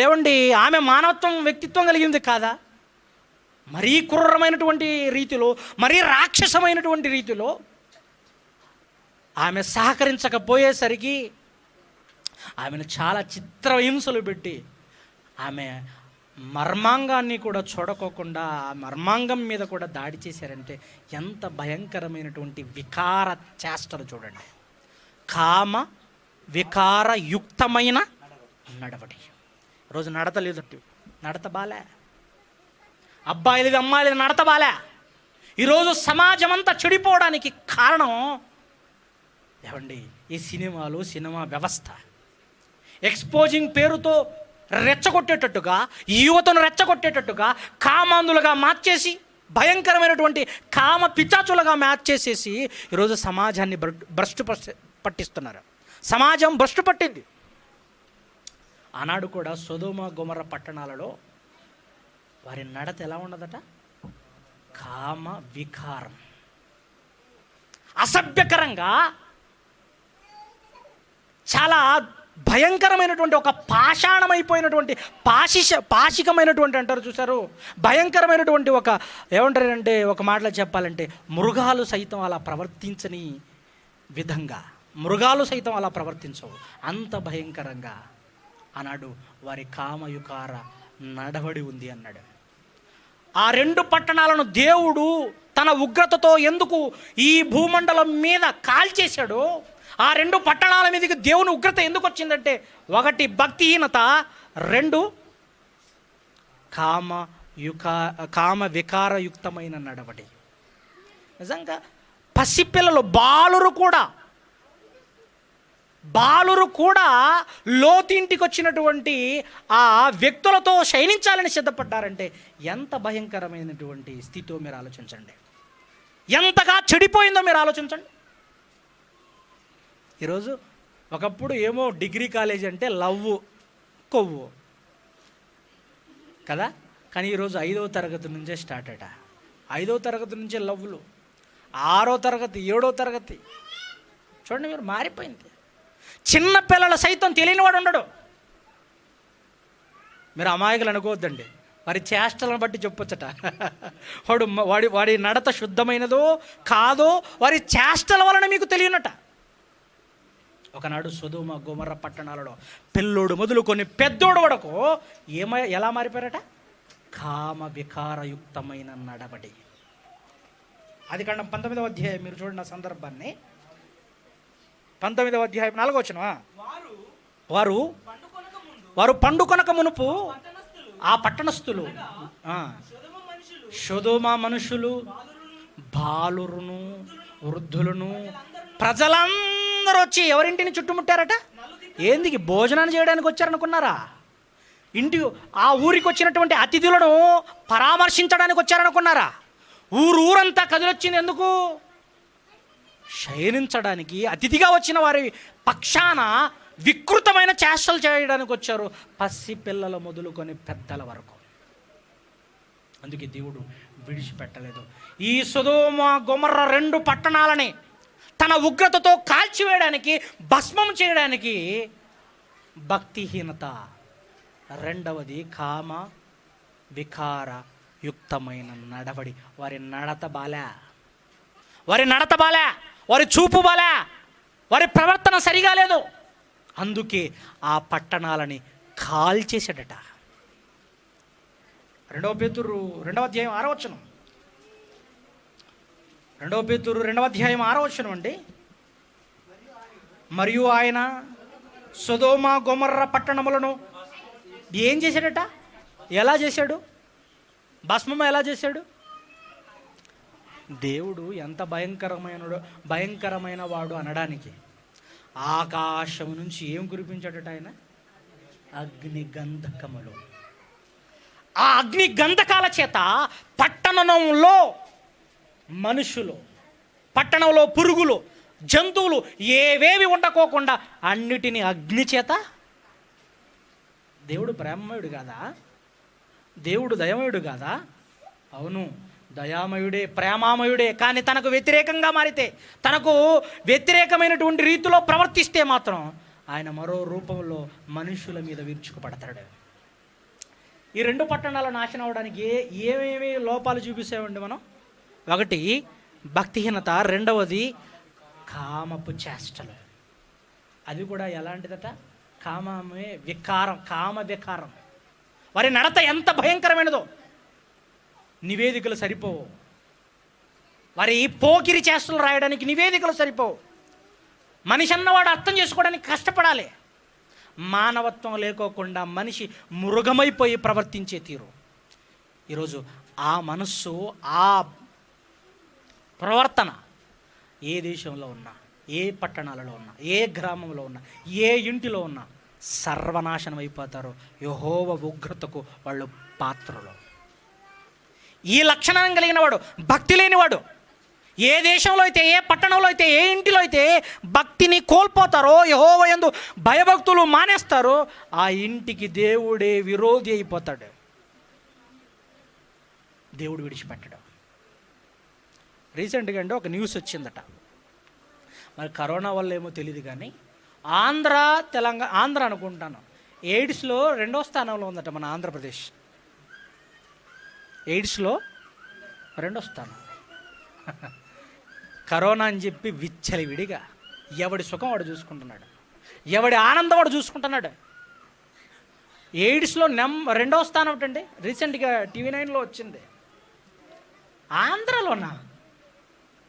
ఏమండి, ఆమె మానవత్వం, వ్యక్తిత్వం కలిగింది కాదా? మరీ క్రూరమైనటువంటి రీతిలో, మరీ రాక్షసమైనటువంటి రీతిలో ఆమె సహకరించకపోయేసరికి ఆమెను చాలా చిత్రహింసలు పెట్టి ఆమె మర్మాంగాన్ని కూడా చూడకోకుండా ఆ మర్మాంగం మీద కూడా దాడి చేశారంటే ఎంత భయంకరమైనటువంటి వికార చేష్టలు చూడండి. కామ వికారయుక్తమైన నడవడి. రోజు నడత లేదట్టు, నడత బాలే. అబ్బాయిలది అమ్మాయిలది నడత బాలే. ఈరోజు సమాజం అంతా చెడిపోవడానికి కారణం ఏమండి? ఈ సినిమాలు, సినిమా వ్యవస్థ ఎక్స్పోజింగ్ పేరుతో రెచ్చగొట్టేటట్టుగా, యువతను రెచ్చగొట్టేటట్టుగా కామాంధులుగా మార్చేసి, భయంకరమైనటువంటి కామ పిచాచులుగా మార్చేసేసి ఈరోజు సమాజాన్ని భ్రష్టు పట్టిస్తున్నారు. సమాజం భ్రష్టు పట్టింది. ఆనాడు కూడా సొదొమ గొమొర్రా పట్టణాలలో వారి నడత ఎలా ఉన్నదట? కామ వికారం, అసభ్యకరంగా, చాలా భయంకరమైనటువంటి, ఒక పాషాణమైపోయినటువంటి, పాశికమైనటువంటి అంటారు చూసారు, భయంకరమైనటువంటి ఒక ఏమంటారంటే, ఒక మాటలో చెప్పాలంటే మృగాలు సైతం అలా ప్రవర్తించని విధంగా, మృగాలు సైతం అలా ప్రవర్తించవు, అంత భయంకరంగా అన్నాడు వారి కామయుకార నడవడి ఉంది అన్నాడు. ఆ 2 పట్టణాలను దేవుడు తన ఉగ్రతతో ఎందుకు ఈ భూమండలం మీద కాల్చేశాడో, ఆ 2 పట్టణాల మీదకి దేవుని ఉగ్రత ఎందుకు వచ్చిందంటే, 1 భక్తిహీనత, 2 కామ వికారయుక్తమైన నడవడి. నిజంగా పసిపిల్లలు, బాలురు కూడా లోతింటికి వచ్చినటువంటి ఆ వ్యక్తులతో శయనించాలని సిద్ధపడ్డారంటే ఎంత భయంకరమైనటువంటి స్థితితో మీరు ఆలోచించండి. ఎంతగా చెడిపోయిందో మీరు ఆలోచించండి. ఈరోజు ఒకప్పుడు ఏమో డిగ్రీ కాలేజ్ అంటే లవ్వు, కొవ్వు కదా, కానీ ఈరోజు 5వ తరగతి నుంచే స్టార్ట్ అట. 5వ తరగతి నుంచే లవ్వులు, 6వ తరగతి, 7వ తరగతి. చూడండి మీరు, మారిపోయింది. చిన్న పిల్లలు సైతం తెలియనివాడు ఉండడు. మీరు అమాయకులు అనుకోవద్దండి, వారి చేష్టలను బట్టి చెప్పొచ్చట. వాడి నడత శుద్ధమైనదో కాదో వారి చేష్టల వలన మీకు తెలియనట. ఒకనాడు సొదొమ గొమొర్రా పట్టణాలలో పిల్లోడు మొదలుకొని పెద్దోడు వరకు ఎలా మారిపోయారట? కామ వికారయుక్తమైన నడవడి. ఆదికాండం 19వ అధ్యాయం మీరు చూడండి ఆ సందర్భాన్ని. 19వ అధ్యాయం 4వ వచనం. వారు పండుకొనక మునుపు ఆ పట్టణస్థులు, సొదొమ మనుషులు, బాలురును, వృద్ధులను, ప్రజలందరూ వచ్చి ఎవరింటిని చుట్టుముట్టారట? ఏందికి భోజనాన్ని చేయడానికి వచ్చారనుకున్నారా? ఆ ఊరికి వచ్చినటువంటి అతిథులను పరామర్శించడానికి వచ్చారనుకున్నారా? ఊరంతా కదిలొచ్చింది ఎందుకు? శయనించడానికి, అతిథిగా వచ్చిన వారి పక్షాన వికృతమైన చేష్టలు చేయడానికి వచ్చారు, పసి పిల్లల మొదలుకొని పెద్దల వరకు. అందుకే దేవుడు విడిచిపెట్టలేదు. ఈ సొదొమ గొమొర్రా 2 పట్టణాలని తన ఉగ్రతతో కాల్చివేయడానికి, భస్మం చేయడానికి భక్తిహీనత, రెండవది కామ వికార యుక్తమైన నడవడి. వారి నడత బాలే, వారి చూపు బాలే, వారి ప్రవర్తన సరిగా లేదు. అందుకే ఆ పట్టణాలని కాల్చేసాడట. 2 పేతురు 2వ అధ్యాయం 6వ వచనం. 2 పేతురు 2వ అధ్యాయం 6వ వచనం అండి. మరియు ఆయన సొదొమ గొమొర్రా పట్టణములను ఏం చేశాడట? ఎలా చేశాడు? భస్మం ఎలా చేశాడు? దేవుడు ఎంత భయంకరమైన వాడు అనడానికి ఆకాశం నుంచి ఏం కురిపించాడట ఆయన? అగ్ని గంధకములు. ఆ అగ్ని గంధకాల చేత పట్టణంలో మనుషులు, పట్టణంలో పురుగులు, జంతువులు ఏవేవి ఉండకోకుండా అన్నిటినీ అగ్ని చేత. దేవుడు ప్రేమమయుడు కాదా? దేవుడు దయామయుడు కాదా? అవును, దయామయుడే, ప్రేమామయుడే. కానీ తనకు వ్యతిరేకంగా మారితే, తనకు వ్యతిరేకమైనటువంటి రీతిలో ప్రవర్తిస్తే మాత్రం ఆయన మరో రూపంలో మనుషుల మీద విరుచుకుపడతాడు. ఈ 2 పట్టణాలు నాశనం అవడానికి ఏమేమి లోపాలు చూపిస్తామండి మనం? 1 భక్తిహీనత, 2వది కామపు చేష్టలు. అది కూడా ఎలాంటిదట? కామ వికారం. వారి నడత ఎంత భయంకరమైనదో నివేదికలు సరిపోవు. వారి పోకిరి చేష్టలు రాయడానికి నివేదికలు సరిపోవు. మనిషి అన్నవాడు అర్థం చేసుకోవడానికి కష్టపడాలి. మానవత్వం లేకోకుండా మనిషి మృగమైపోయి ప్రవర్తించే తీరు. ఈరోజు ఆ మనస్సు, ఆ ప్రవర్తన ఏ దేశంలో ఉన్నా, ఏ పట్టణాలలో ఉన్నా, ఏ గ్రామంలో ఉన్నా, ఏ ఇంటిలో ఉన్నా సర్వనాశనం అయిపోతారు. యెహోవా ఉగ్రతకు వాళ్ళు పాత్రలు. ఈ లక్షణం కలిగిన వాడు, భక్తి లేనివాడు, ఏ దేశంలో అయితే, ఏ పట్టణంలో అయితే, ఏ ఇంటిలో అయితే భక్తిని కోల్పోతారో, యెహోవా యందు భయభక్తులు మానేస్తారో, ఆ ఇంటికి దేవుడే విరోధి అయిపోతాడు. దేవుడు విడిచిపెట్టడం. రీసెంట్గా అండి ఒక న్యూస్ వచ్చిందట. మరి కరోనా వల్ల ఏమో తెలియదు కానీ ఆంధ్ర అనుకుంటాను, ఎయిడ్స్లో 2వ స్థానంలో ఉందట మన ఆంధ్రప్రదేశ్. ఎయిడ్స్లో 2వ స్థానం. కరోనా అని చెప్పి విచ్చలివిడిగా ఎవడి సుఖం వాడు చూసుకుంటున్నాడు, ఎవడి ఆనందం వాడు చూసుకుంటున్నాడు. ఎయిడ్స్లో 2వ స్థానం ఏంటండి? రీసెంట్గా టీవీ 9లో వచ్చింది. ఆంధ్రలోనా?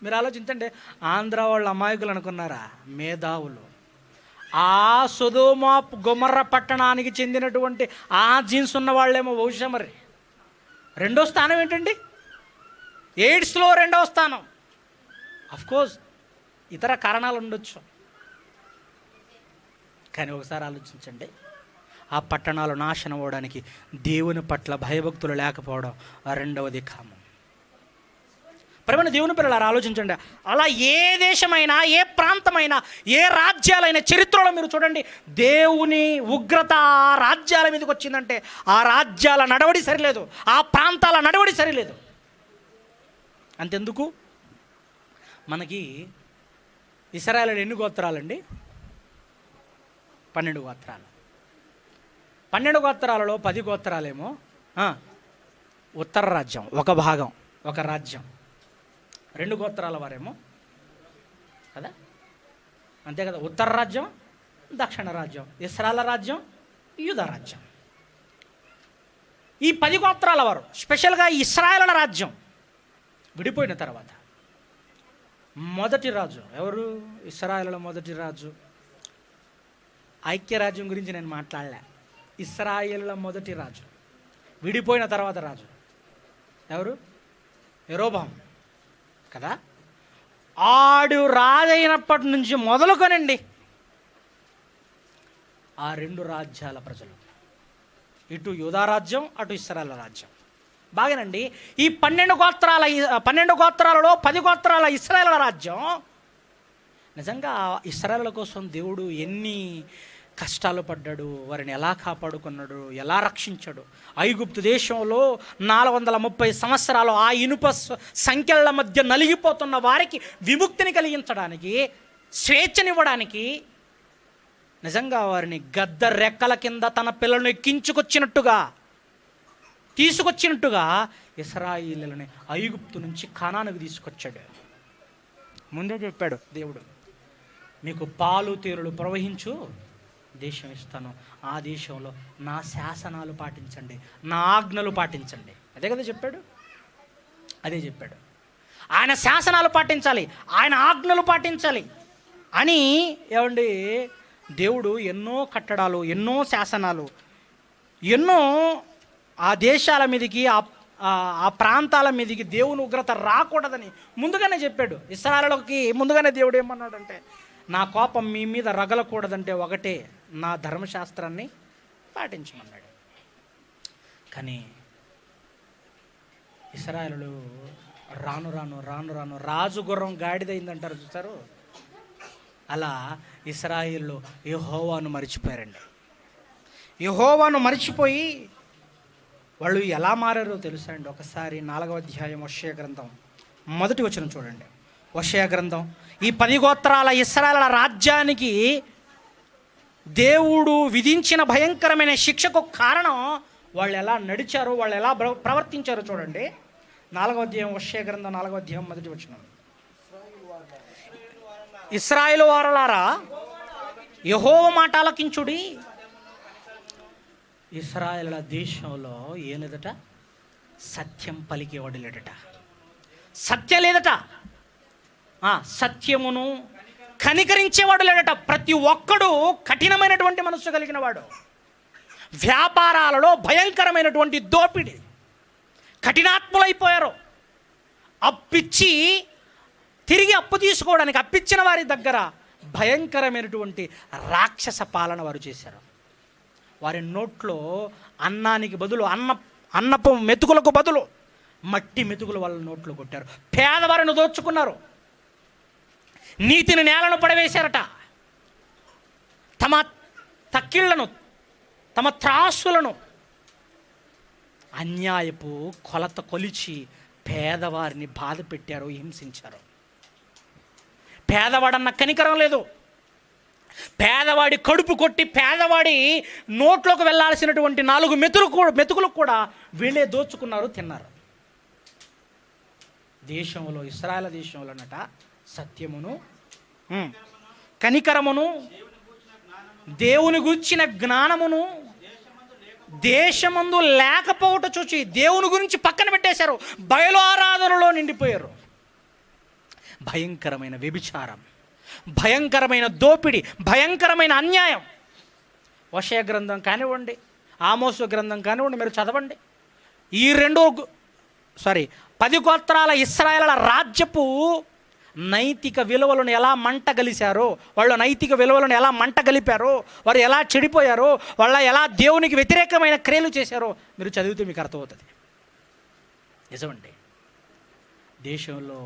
మీరు ఆలోచించండి. ఆంధ్ర వాళ్ళు అమాయకులు అనుకున్నారా? మేధావులు. ఆ సొదొమ గొమొర్రా పట్టణానికి చెందినటువంటి ఆ జీన్స్ ఉన్న వాళ్ళేమో బహుశా మరి 2వ స్థానం ఏంటండి? ఎయిడ్స్లో 2వ స్థానం. అఫ్కోర్స్ ఇతర కారణాలు ఉండొచ్చు, కానీ ఒకసారి ఆలోచించండి. ఆ పట్టణాలు నాశనం అవ్వడానికి దేవుని పట్ల భయభక్తులు లేకపోవడం 2వది కామం. ప్రియమైన దేవుని పిల్లలారా, ఆలోచించండి. అలా ఏ దేశమైనా, ఏ ప్రాంతమైనా, ఏ రాజ్యాలైనా చరిత్రలో మీరు చూడండి, దేవుని ఉగ్రత ఆ రాజ్యాల మీదకి వచ్చిందంటే ఆ రాజ్యాల నడవడి సరిలేదు, ఆ ప్రాంతాల నడవడి సరిలేదు. అంతెందుకు, మనకి ఇశ్రాయేలు ఎన్ని గోత్రాలండి? 12 గోత్రాలు. 12 గోత్రాలలో 10 గోత్రాలేమో ఉత్తర రాజ్యం, ఒక భాగం, ఒక రాజ్యం. 2 గోత్రాల వారేమో కదా, అంతే కదా, ఉత్తర రాజ్యం, దక్షిణ రాజ్యం, ఇశ్రాయేలు రాజ్యం, యూదా రాజ్యం. ఈ 10 గోత్రాల వారు, స్పెషల్గా ఇశ్రాయేలు రాజ్యం విడిపోయిన తర్వాత మొదటి రాజు ఎవరు? ఇశ్రాయేలు మొదటి రాజు. ఐక్యరాజ్యం గురించి నేను మాట్లాడలే. ఇశ్రాయేలు మొదటి రాజు విడిపోయిన తర్వాత రాజు ఎవరు? యెరోబాము కదా. ఆడు రాజైనప్పటి నుంచి మొదలుకొనండి ఆ 2 రాజ్యాల ప్రజలు, ఇటు యూదా రాజ్యం, అటు ఇశ్రాయేలు రాజ్యం. బాగానండి. ఈ 12 గోత్రాలలో 10 గోత్రాల ఇశ్రాయేలు రాజ్యం నిజంగా ఇశ్రాయేలు కోసం దేవుడు ఎన్ని కష్టాలు పడ్డాడు, వారిని ఎలా కాపాడుకున్నాడు, ఎలా రక్షించాడు. ఐగుప్తు దేశంలో 430 సంవత్సరాలు ఆ ఇనుప సంఖ్యల మధ్య నలిగిపోతున్న వారికి విముక్తిని కలిగించడానికి, స్వేచ్ఛనివ్వడానికి నిజంగా వారిని గద్ద రెక్కల కింద తన పిల్లలను తీసుకొచ్చినట్టుగా ఇశ్రాయేలుని ఐగుప్తు నుంచి కానానుకు తీసుకొచ్చాడు. ముందే చెప్పాడు దేవుడు, మీకు పాలు తేరులు ప్రవహించు దేశం ఇస్తాను, ఆ దేశంలో నా శాసనాలు పాటించండి, నా ఆజ్ఞలు పాటించండి. అదే కదా చెప్పాడు, అదే చెప్పాడు. ఆయన శాసనాలు పాటించాలి, ఆయన ఆజ్ఞలు పాటించాలి అని ఏమండి దేవుడు ఎన్నో కట్టడాలు, ఎన్నో శాసనాలు, ఎన్నో ఆ దేశాల మీదకి, ఆ ప్రాంతాల మీదకి దేవుని ఉగ్రత రాకూడదని ముందుగానే చెప్పాడు. ఇశ్రాయేలుకి ముందుగానే దేవుడు ఏమన్నాడంటే, నా కోపం మీ మీద రగలకూడదంటే ఒకటే, నా ధర్మశాస్త్రాన్ని పాటించమన్నాడు. కానీ ఇశ్రాయేలు రాను రాను రాజు గుర్రం గాడిదైందంటారు చూసారు, అలా ఇశ్రాయేలు యెహోవాను మర్చిపోయారండి. యెహోవాను మర్చిపోయి వాళ్ళు ఎలా మారారో తెలుసా అండి. ఒకసారి 4వ అధ్యాయం హోషేయ గ్రంథం 1వ వచనం చూడండి. హోషేయ గ్రంథం, ఈ 10 గోత్రాల ఇశ్రాయేలు రాజ్యానికి దేవుడు విధించిన భయంకరమైన శిక్షకు కారణం వాళ్ళు ఎలా నడిచారో, వాళ్ళు ఎలా ప్రవర్తించారో చూడండి. 4వ అధ్యాయం హోషేయ గ్రంథం 4వ అధ్యాయం 1వ వచనం. ఇశ్రాయేలు వారలారా యెహోవా మాట ఆలకించుడి. ఇశ్రాయేలుల దేశంలో ఏం లేదట, సత్యం పలికేవాడు లేడట, సత్యం లేదట, సత్యమును కనికరించేవాడు లేడట. ప్రతి ఒక్కడు కఠినమైనటువంటి మనస్సు కలిగిన వాడు. వ్యాపారాలలో భయంకరమైనటువంటి దోపిడీ, కఠినాత్ములైపోయారు. అప్పిచ్చి తిరిగి అప్పు తీసుకోవడానికి అప్పిచ్చిన వారి దగ్గర భయంకరమైనటువంటి రాక్షస పాలన వారు చేశారు. వారి నోట్లో అన్నానికి బదులు అన్నపు మెతుకులకు బదులు మట్టి మెతుకులు వాళ్ళ నోట్లో కొట్టారు. పేదవారిని దోచుకున్నారు, నీతిని నేలను పడవేశారట. తమ తక్కిళ్లను, తమ త్రాసులను అన్యాయపు కొలత కొలిచి పేదవారిని బాధ పెట్టారు, హింసించారు. పేదవాడన్న కనికరం లేదు. పేదవాడి కడుపు కొట్టి పేదవాడి నోట్లోకి వెళ్ళాల్సినటువంటి 4 మెతుకులకు కూడా వీళ్ళే దోచుకున్నారు, తిన్నారు. దేశంలో, ఇశ్రాయేలు దేశంలోనట సత్యమును, కనికరమును, దేవుని గురించిన జ్ఞానమును దేశమందు లేకపోవట చూచి దేవుని గురించి పక్కన పెట్టేశారు. బయలు ఆరాధనలో నిండిపోయారు. భయంకరమైన వ్యభిచారం, భయంకరమైన దోపిడీ, భయంకరమైన అన్యాయం. హోషేయ గ్రంథం కానివ్వండి, ఆమోసు గ్రంథం కానివ్వండి, మీరు చదవండి. ఈ 10 గోత్రాల ఇశ్రాయేలుల రాజ్యపు నైతిక విలువలను ఎలా మంటగలిశారో, వాళ్ళు నైతిక విలువలను ఎలా మంటగలిపారో, వారు ఎలా చెడిపోయారో, వాళ్ళ ఎలా దేవునికి వ్యతిరేకమైన క్రియలు చేశారో మీరు చదివితే మీకు అర్థమవుతుంది. నిజమండి, దేశంలో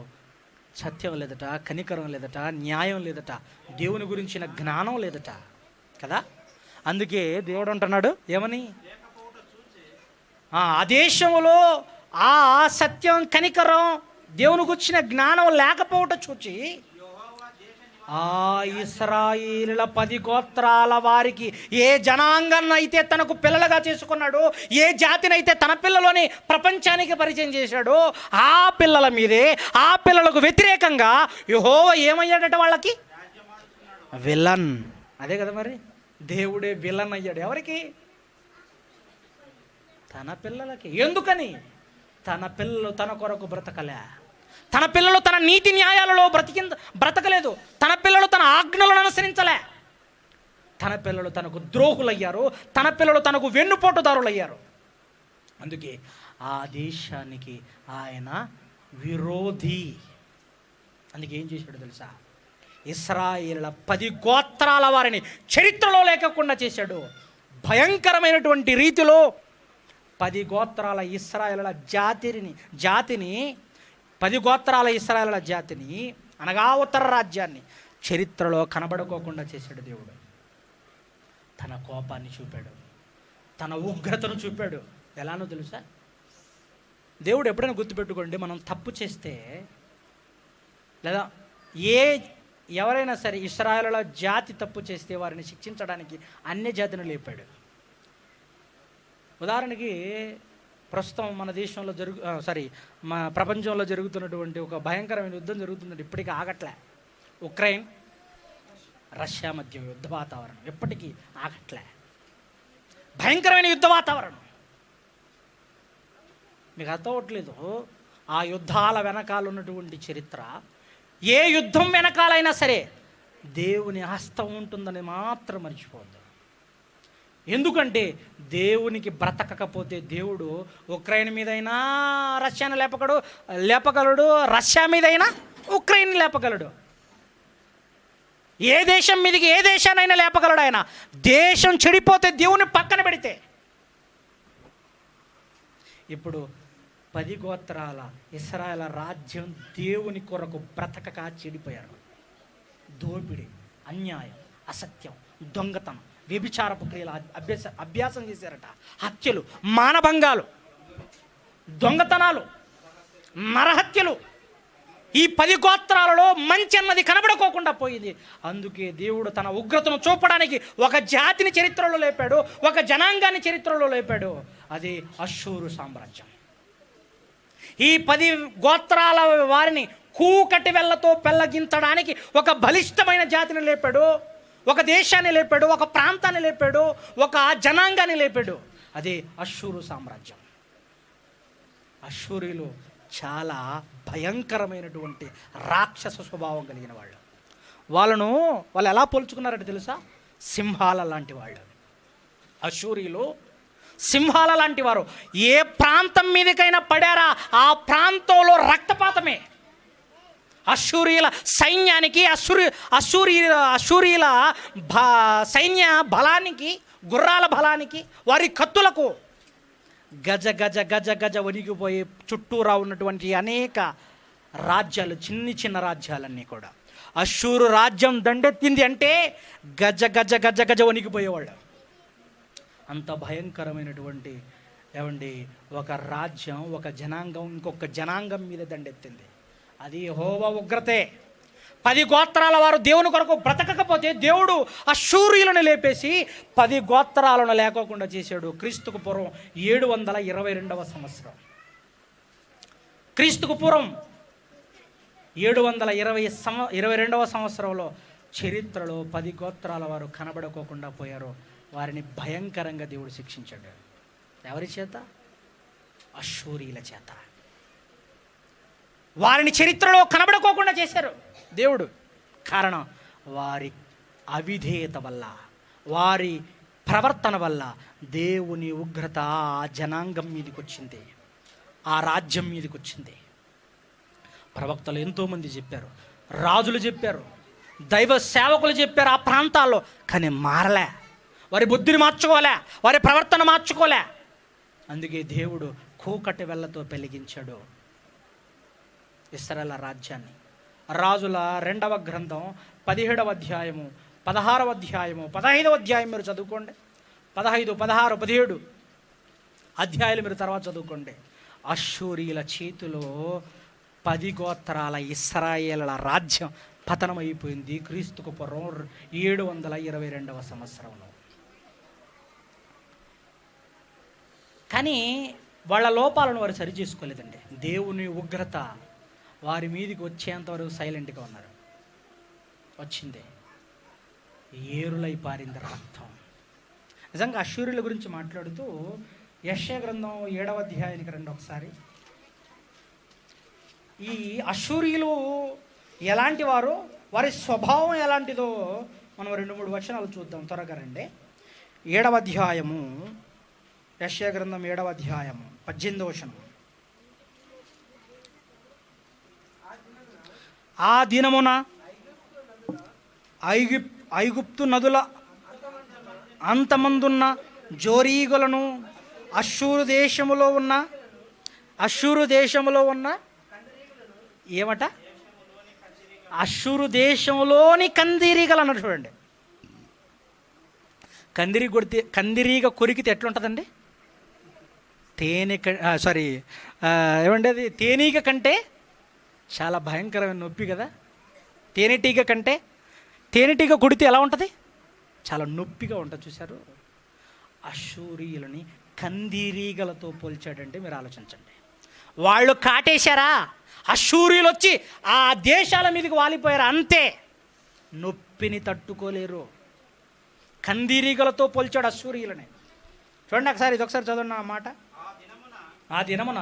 సత్యం లేదట, కనికరం లేదట, న్యాయం లేదట, దేవుని గురించిన జ్ఞానం లేదట కదా. అందుకే దేవుడు అంటున్నాడు ఏమని, ఆ దేశంలో ఆ సత్యం, కనికరం, దేవుని గురించిన జ్ఞానం లేకపోవట చూచి ఆ ఇశ్రాయేలుల 10 గోత్రాల వారికి ఏ జనాంగాన్ని అయితే తనకు పిల్లలుగా చేసుకున్నాడో, ఏ జాతినైతే తన పిల్లలోని ప్రపంచానికి పరిచయం చేశాడో, ఆ పిల్లల మీదే, ఆ పిల్లలకు వ్యతిరేకంగా యెహోవా ఏమయ్యాడట, వాళ్ళకి విలన్. అదే కదా మరి, దేవుడే విలన్ అయ్యాడు. ఎవరికి? తన పిల్లలకి. ఎందుకని? తన పిల్లలు తన కొరకు బ్రతకలే, తన పిల్లలు తన నీతి న్యాయాలలో బ్రతకలేదు, తన పిల్లలు తన ఆజ్ఞలను అనుసరించలే, తన పిల్లలు తనకు ద్రోహులయ్యారు, తన పిల్లలు తనకు వెన్నుపోటుదారులయ్యారు. అందుకే ఆ దేశానికి ఆయన విరోధి. అందుకే ఏం చేశాడు తెలుసా, ఇశ్రాయేలుల 10 గోత్రాల వారిని చరిత్రలో లేకుండా చేశాడు. భయంకరమైనటువంటి రీతిలో 10 గోత్రాల ఇశ్రాయేలుల జాతిని 10 గోత్రాల ఇశ్రాయేలుల జాతిని అనగా ఉత్తర రాజ్యాన్ని చరిత్రలో కనబడుకోకుండా చేశాడు దేవుడు. తన కోపాన్ని చూపాడు, తన ఉగ్రతను చూపాడు. ఎలానో తెలుసా? దేవుడు ఎప్పుడైనా గుర్తుపెట్టుకోండి, మనం తప్పు చేస్తే లేదా ఎవరైనా సరే ఇశ్రాయేలుల జాతి తప్పు చేస్తే వారిని శిక్షించడానికి అన్య జాతిని లేపాడు. ఉదాహరణకి ప్రస్తుతం మన దేశంలో మన ప్రపంచంలో జరుగుతున్నటువంటి ఒక భయంకరమైన యుద్ధం జరుగుతుందండి. ఇప్పటికీ ఆగట్లే. ఉక్రెయిన్ రష్యా మధ్య యుద్ధ వాతావరణం ఎప్పటికీ ఆగట్లే. భయంకరమైన యుద్ధ వాతావరణం. మీకు అర్థం అవ్వట్లేదు. ఆ యుద్ధాల వెనకాల ఉన్నటువంటి చరిత్ర, ఏ యుద్ధం వెనకాలైనా సరే దేవుని హస్తం ఉంటుందని మాత్రం మర్చిపోవద్దు. ఎందుకంటే దేవునికి బ్రతకకపోతే దేవుడు ఉక్రెయిన్ మీదైనా రష్యాను లేపగలడు, రష్యా మీదైనా ఉక్రెయిన్ లేపగలడు. ఏ దేశం మీదకి ఏ దేశానైనా లేపగలడు ఆయన. దేశం చెడిపోతే దేవుని పక్కన పెడితే. ఇప్పుడు 10 గోత్రాల ఇశ్రాయేలు రాజ్యం దేవుని కొరకు బ్రతకక చెడిపోయారు. దోపిడి, అన్యాయం, అసత్యం, దొంగతనం, వ్యభిచారపు క్రియలు అభ్యాసం చేశారట. హత్యలు, మానభంగాలు, దొంగతనాలు, నరహత్యలు. ఈ 10 గోత్రాలలో మంచి అన్నది కనబడుకోకుండా పోయింది. అందుకే దేవుడు తన ఉగ్రతను చూపడానికి ఒక జాతిని చరిత్రలో లేపాడు, ఒక జనాంగాన్ని చరిత్రలో లేపాడు. అది అష్షూరు సామ్రాజ్యం. ఈ 10 గోత్రాల వారిని కూకటి వెళ్లతో పెళ్ళగించడానికి ఒక బలిష్టమైన జాతిని లేపాడు, ఒక దేశాన్ని లేపాడు, ఒక ప్రాంతాన్ని లేపాడు, ఒక జనాంగాన్ని లేపాడు. అదే అష్షూరు సామ్రాజ్యం. అష్షూరీలు చాలా భయంకరమైనటువంటి రాక్షస స్వభావం కలిగిన వాళ్ళు ఎలా పోల్చుకున్నారంటే తెలుసా? సింహాల లాంటి వాళ్ళు. అష్షూరీలు సింహాల లాంటి వారు. ఏ ప్రాంతం మీదకైనా పడారా ఆ ప్రాంతంలో రక్తపాతమే. అష్షూరీల సైన్యానికి, అష్షూరీల సైన్య బలానికి, గుర్రాల బలానికి, వారి కత్తులకు గజ గజ గజ గజ వణిగిపోయి చుట్టూరా ఉన్నటువంటి అనేక రాజ్యాలు, చిన్న రాజ్యాలన్నీ కూడా అష్షూరు రాజ్యం దండెత్తింది అంటే గజ గజ గజ గజ వణిగిపోయేవాళ్ళు. అంత భయంకరమైనటువంటి ఒక రాజ్యం, ఒక జనాంగం ఇంకొక జనాంగం మీద దండెత్తింది. అది యెహోవా ఉగ్రతే. 10 గోత్రాల వారు దేవుని కొరకు బ్రతకకపోతే దేవుడు అష్షూరీయులను లేపేసి 10 గోత్రాలను లేకోకుండా చేశాడు. క్రీస్తుకు పూర్వం 722వ సంవత్సరం. క్రీస్తుకు పూర్వం 722వ సంవత్సరంలో చరిత్రలో 10 గోత్రాల వారు కనబడుకోకుండా పోయారు. వారిని భయంకరంగా దేవుడు శిక్షించాడు. ఎవరి చేత? అష్షూరీల చేత. వారిని చరిత్రలో కనబడుకోకుండా చేశారు దేవుడు. కారణం వారి అవిధేయత వల్ల, వారి ప్రవర్తన వల్ల దేవుని ఉగ్రత ఆ జనాంగం మీదకి వచ్చింది, ఆ రాజ్యం మీదకి వచ్చింది. ప్రవక్తలు ఎంతోమంది చెప్పారు, రాజులు చెప్పారు, దైవ సేవకులు చెప్పారు ఆ ప్రాంతాల్లో. కానీ మారలే, వారి బుద్ధిని మార్చుకోలే, వారి ప్రవర్తన మార్చుకోలే. అందుకే దేవుడు కూకటి వెళ్లతో పెలిగించాడు ఇశ్రాయేలు రాజ్యాన్ని. రాజుల 2వ గ్రంథం 17వ అధ్యాయము, 16వ అధ్యాయము, 15వ అధ్యాయం మీరు చదువుకోండి. 15, 16, 17 అధ్యాయాలు మీరు తర్వాత చదువుకోండి. అష్షూరీల చేతిలో 10 గోత్రాల ఇశ్రాయేలుల రాజ్యం పతనమైపోయింది క్రీస్తుకు పూర్వం 722వ సంవత్సరంలో. కానీ వాళ్ళ లోపాలను వారు సరి చేసుకోలేదండి. దేవుని ఉగ్రత వారి మీదికి వచ్చేంతవరకు సైలెంట్గా ఉన్నారు. వచ్చింది, ఏరులై పారింది రక్తం. నిజంగా అష్షూరీల గురించి మాట్లాడుతూ యెషయా గ్రంథం 7వ అధ్యాయానికి రండి ఒకసారి. ఈ అష్షూరీలు ఎలాంటి వారు, వారి స్వభావం ఎలాంటిదో మనం 2-3 వచనాలు చూద్దాం. త్వరగా రండి. 7వ అధ్యాయము, యెషయా గ్రంథం 7వ అధ్యాయము 18వ వచనం. ఆ దినమున ఐగుప్తు నదుల అంతమందున్న జోరీగులను అష్షూరు దేశములో ఉన్న ఏమట అష్షూరు దేశంలోని కందిరీగలు అన్నారు. చూడండి, కందిరీగ కొరికితే ఎట్లుంటుందండి? ఏమండి అది తేనీగ కంటే చాలా భయంకరమైన నొప్పి కదా. తేనెటీగ కొడితే ఎలా ఉంటుంది? చాలా నొప్పిగా ఉంటుంది. చూశారు? అష్షూరీయులని కందిరీగలతో పోల్చాడంటే మీరు ఆలోచించండి. వాళ్ళు కాటేశారా, అష్షూరీయులు వచ్చి ఆ దేశాల మీదకి వాలిపోయారు, అంతే. నొప్పిని తట్టుకోలేరు. కందిరీగలతో పోల్చాడు అష్షూరీయులని. చూడండి ఒకసారి, ఇది ఒకసారి చదవండి ఆ మాట. ఆ దినమున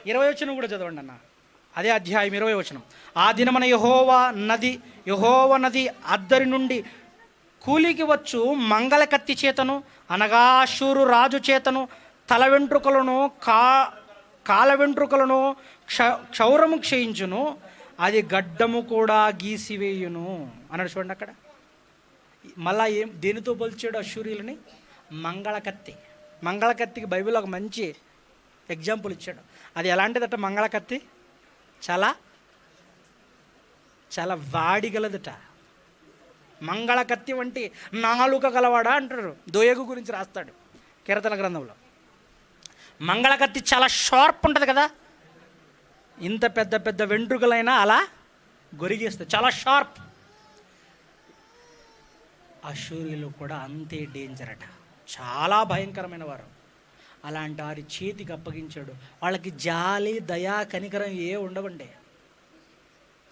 20 వచనం కూడా చదవండి అన్న. అదే అధ్యాయం 20 వచనం. ఆ దినమున యెహోవా నది అద్దరి నుండి కూలికి వచ్చు మంగళ కత్తి చేతను, అనగా అష్షూరు రాజు చేతను తల వెంట్రుకలను కాల వెంట్రుకలను క్షౌరము క్షయించును, అది గడ్డము కూడా గీసివేయును అన్నాడు. చూడండి అక్కడ మళ్ళా దేనితో పోల్చాడు అష్షూరీయులని? మంగళకత్తికి బైబిల్ ఒక మంచి ఎగ్జాంపుల్ ఇచ్చాడు. అది ఎలాంటిదట? మంగళకత్తి చాలా చాలా వాడిగలదట. మంగళకత్తి వంటి నాలుక గలవాడా అంటారు. దోయగు గురించి రాస్తాడు కీర్తన గ్రంథంలో. మంగళకత్తి చాలా షార్ప్ ఉంటుంది కదా, ఇంత పెద్ద పెద్ద వెంట్రుకలైనా అలా గొరిగేస్తుంది, చాలా షార్ప్. అష్షూరీయులు కూడా అంతే డేంజర్ అట, చాలా భయంకరమైన వారు. అలాంటి వారి చేతికి అప్పగించాడు. వాళ్ళకి జాలి, దయా, కనికరం ఉండవండి.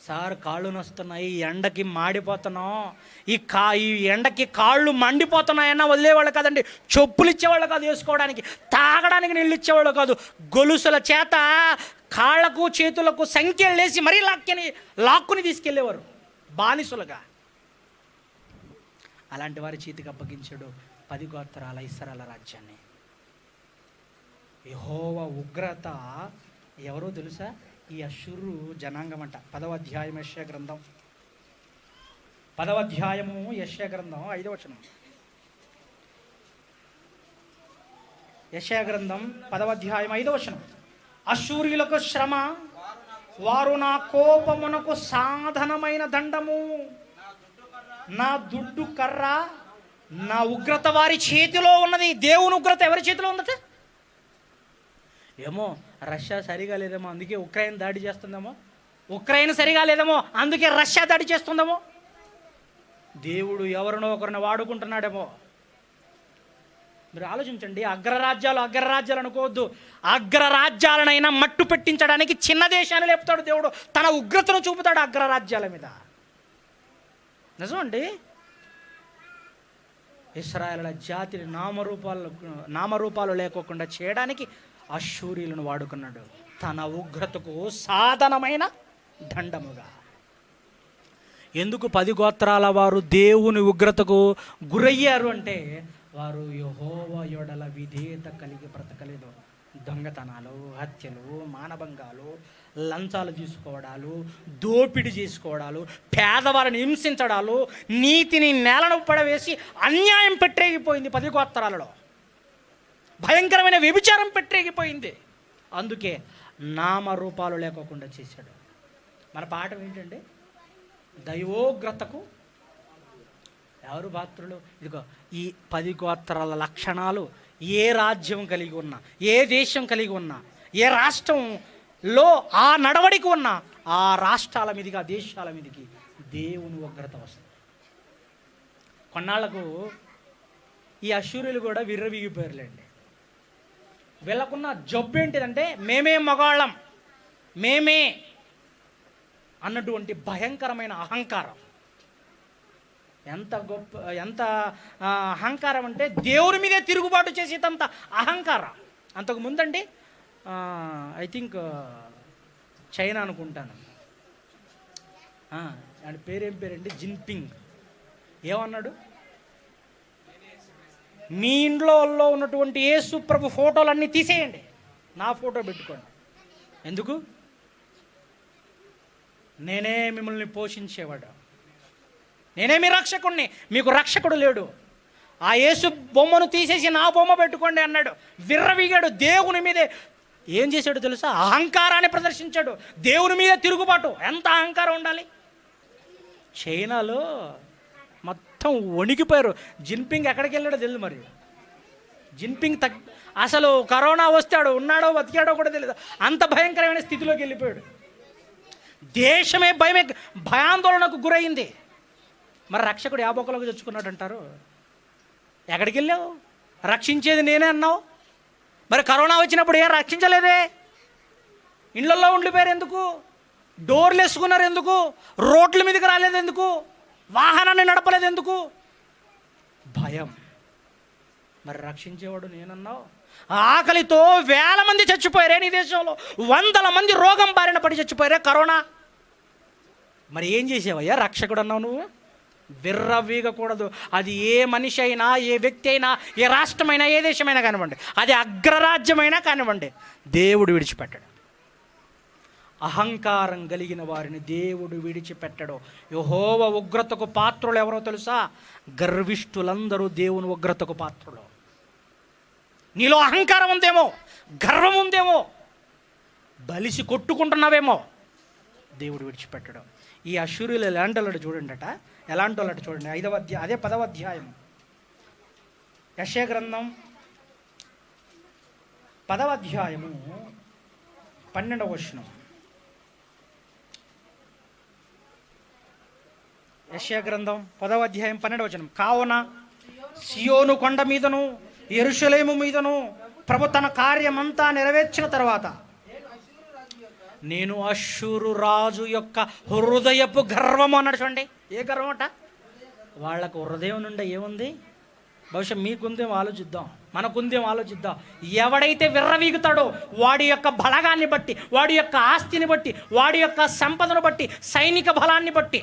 సార్ కాళ్ళు నొస్తున్నాయి, ఈ ఎండకి మాడిపోతున్నాం, ఈ ఎండకి కాళ్ళు మండిపోతున్నాయన్నా వదిలేవాళ్ళు కాదండి. చెప్పులు ఇచ్చేవాళ్ళు కాదు వేసుకోవడానికి, తాగడానికి నీళ్ళు ఇచ్చేవాళ్ళు కాదు. గొలుసుల చేత కాళ్ళకు చేతులకు సంఖ్యలు వేసి మరీ లాక్కుని తీసుకెళ్ళేవారు బానిసులుగా. అలాంటి వారి చేతికి అప్పగించాడు 10 గోత్రాల ఇశ్రాయేలు రాజ్యాన్ని. యెహోవా ఉగ్రత ఎవరో తెలుసా? ఈ అష్షూరు జనాంగం అంట. 10వ అధ్యాయం యెషయా గ్రంథం, 10వ అధ్యాయము యెషయా గ్రంథం 5వ వచనం. యెషయా గ్రంథం 10వ అధ్యాయం 5వ వచనం. అష్షూరీయులకు శ్రమ, వారు నా కోపమునకు సాధనమైన దండము, నా దుడ్డు కర్ర, నా ఉగ్రత వారి చేతిలో ఉన్నది. దేవుని ఉగ్రత ఎవరి చేతిలో ఉందట? ఏమో రష్యా సరిగా లేదేమో అందుకే ఉక్రెయిన్ దాడి చేస్తుందేమో, ఉక్రెయిన్ సరిగా లేదేమో అందుకే రష్యా దాడి చేస్తుందేమో, దేవుడు ఎవరినో ఒకరిని వాడుకుంటున్నాడేమో. మీరు ఆలోచించండి. అగ్రరాజ్యాలు అనుకోవద్దు. అగ్రరాజ్యాలనైనా మట్టు పెట్టించడానికి చిన్న దేశాన్ని లేపుతాడు దేవుడు. తన ఉగ్రతను చూపుతాడు అగ్రరాజ్యాల మీద. నిజమండి. ఇశ్రాయేలుల జాతిని నామరూపాలు లేకోకుండా చేయడానికి అష్షూరీయులను వాడుకున్నాడు తన ఉగ్రతకు సాధనమైన దండముగా. ఎందుకు 10 గోత్రాల వారు దేవుని ఉగ్రతకు గురయ్యారు అంటే వారు యెహోవా యొడల విధేయత కలిగి బ్రతకలేదు. దొంగతనాలు, హత్యలు, మానభంగాలు, లంచాలు తీసుకోవడాలు, దోపిడీ చేసుకోవడాలు, పేదవారిని హింసించడాలు, నీతిని నేలను పడవేసి అన్యాయం పెట్టేగిపోయింది 10 గోత్రాలలో. భయంకరమైన వ్యభిచారం పెట్టేగిపోయింది. అందుకే నామరూపాలు లేకోకుండా చేశాడు. మన పాఠం ఏంటంటే దైవోగ్రతకు ఎవరు పాత్రులు? ఇదిగో ఈ 10 గోత్రాల లక్షణాలు ఏ రాజ్యం కలిగి ఉన్నా, ఏ దేశం కలిగి ఉన్నా, ఏ రాష్ట్రంలో ఆ నడవడికి ఉన్నా ఆ రాష్ట్రాల మీదకి, ఆ దేశాల మీదకి దేవుని ఉగ్రత వస్తుంది. కొన్నాళ్లకు ఈ అష్షూరీయులు కూడా విర్రవీగిపోయారులేండి. వీళ్ళకున్న జబ్బు ఏంటిదంటే మేమే మగాళ్ళం, మేమే అన్నటువంటి భయంకరమైన అహంకారం. ఎంత అహంకారం అంటే దేవుని మీదే తిరుగుబాటు చేసేటంత అహంకారం. అంతకు ముందండి ఐ థింక్ చైనా అనుకుంటాను, ఆయన పేరేం పేరండి, జిన్పింగ్ ఏమన్నాడు? మీ ఇంట్లో ఉన్నటువంటి యేసు ప్రభు ఫోటోలన్నీ తీసేయండి, నా ఫోటో పెట్టుకోండి. ఎందుకు? నేనే మిమ్మల్ని పోషించేవాడు, నేనే మీ రక్షకుడిని, మీకు రక్షకుడు లేడు. ఆ యేసు బొమ్మను తీసేసి నా బొమ్మ పెట్టుకోండి అన్నాడు. విర్రవీగాడు దేవుని మీదే. ఏం చేశాడు తెలుసా? అహంకారాన్ని ప్రదర్శించాడు. దేవుని మీదే తిరుగుబాటు. ఎంత అహంకారం ఉండాలి! చైనాలో మొత్తం వణికిపోయారు. జిన్పింగ్ ఎక్కడికి వెళ్ళాడో తెలియదు. మరి జిన్పింగ్ అసలు కరోనా వస్తాడు ఉన్నాడో బతికాడో కూడా తెలియదు. అంత భయంకరమైన స్థితిలోకి వెళ్ళిపోయాడు. దేశమే భయాందోళనకు గురైంది. మరి రక్షకుడు యాబోకలోకి తెచ్చుకున్నాడు అంటారు. ఎక్కడికి వెళ్ళావు? రక్షించేది నేనే అన్నావు. మరి కరోనా వచ్చినప్పుడు ఏం రక్షించలేదే? ఇళ్లలో ఉండిపోయారు ఎందుకు? డోర్లు వేసుకున్నారు ఎందుకు? రోడ్ల మీదకి రాలేదు ఎందుకు? వాహనాన్ని నడపలేదు ఎందుకు? భయం. మరి రక్షించేవాడు నేనన్నావు. ఆకలితో వేల మంది చచ్చిపోయారే నీ దేశంలో. 100 మంది రోగం బారిన పడి చచ్చిపోయారే కరోనా. మరి ఏం చేసావయ్యా? రక్షకుడు అన్నావు నువ్వు. విర్రవీగకూడదు. అది ఏ మనిషి అయినా, ఏ వ్యక్తి అయినా, ఏ రాష్ట్రమైనా, ఏ దేశమైనా కానివ్వండి, అది అగ్రరాజ్యమైనా కానివ్వండి, దేవుడు విడిచిపెట్టడు. అహంకారం కలిగిన వారిని దేవుడు విడిచిపెట్టడు. యెహోవా ఉగ్రతకు పాత్రులు ఎవరో తెలుసా? గర్విష్ఠులందరూ దేవుని ఉగ్రతకు పాత్రులు. నీలో అహంకారం ఉందేమో, గర్వం ఉందేమో, బలిసి కొట్టుకుంటున్నావేమో, దేవుడు విడిచిపెట్టడు. ఈ అశ్షూరీయులు ఎలాంటి వాళ్ళట చూడండి. ఎలాంటి వాళ్ళట చూడండి. 5వ అధ్యాయం, అదే 10వ అధ్యాయం, యెషయా గ్రంథం 10వ అధ్యాయము 12వ వచనం. యెషయా గ్రంథం 10వ అధ్యాయం 12వ వచనం. కావున సియోను కొండ మీదను యెరూషలేము మీదను ప్రభు తన కార్యమంతా నెరవేర్చిన తర్వాత నేను అష్షూరు రాజు యొక్క హృదయపు గర్వము అన్నాడు. చూడండి, ఏ గర్వం అట? వాళ్ళకు హృదయం నుండి ఏముంది? బహుశా మీకుందేమో ఆలోచిద్దాం, మనకుందేమో ఆలోచిద్దాం. ఎవడైతే విర్రవీగుతాడో వాడి యొక్క బలగాన్ని బట్టి, వాడి యొక్క ఆస్తిని బట్టి, వాడి యొక్క సంపదను బట్టి, సైనిక బలాన్ని బట్టి,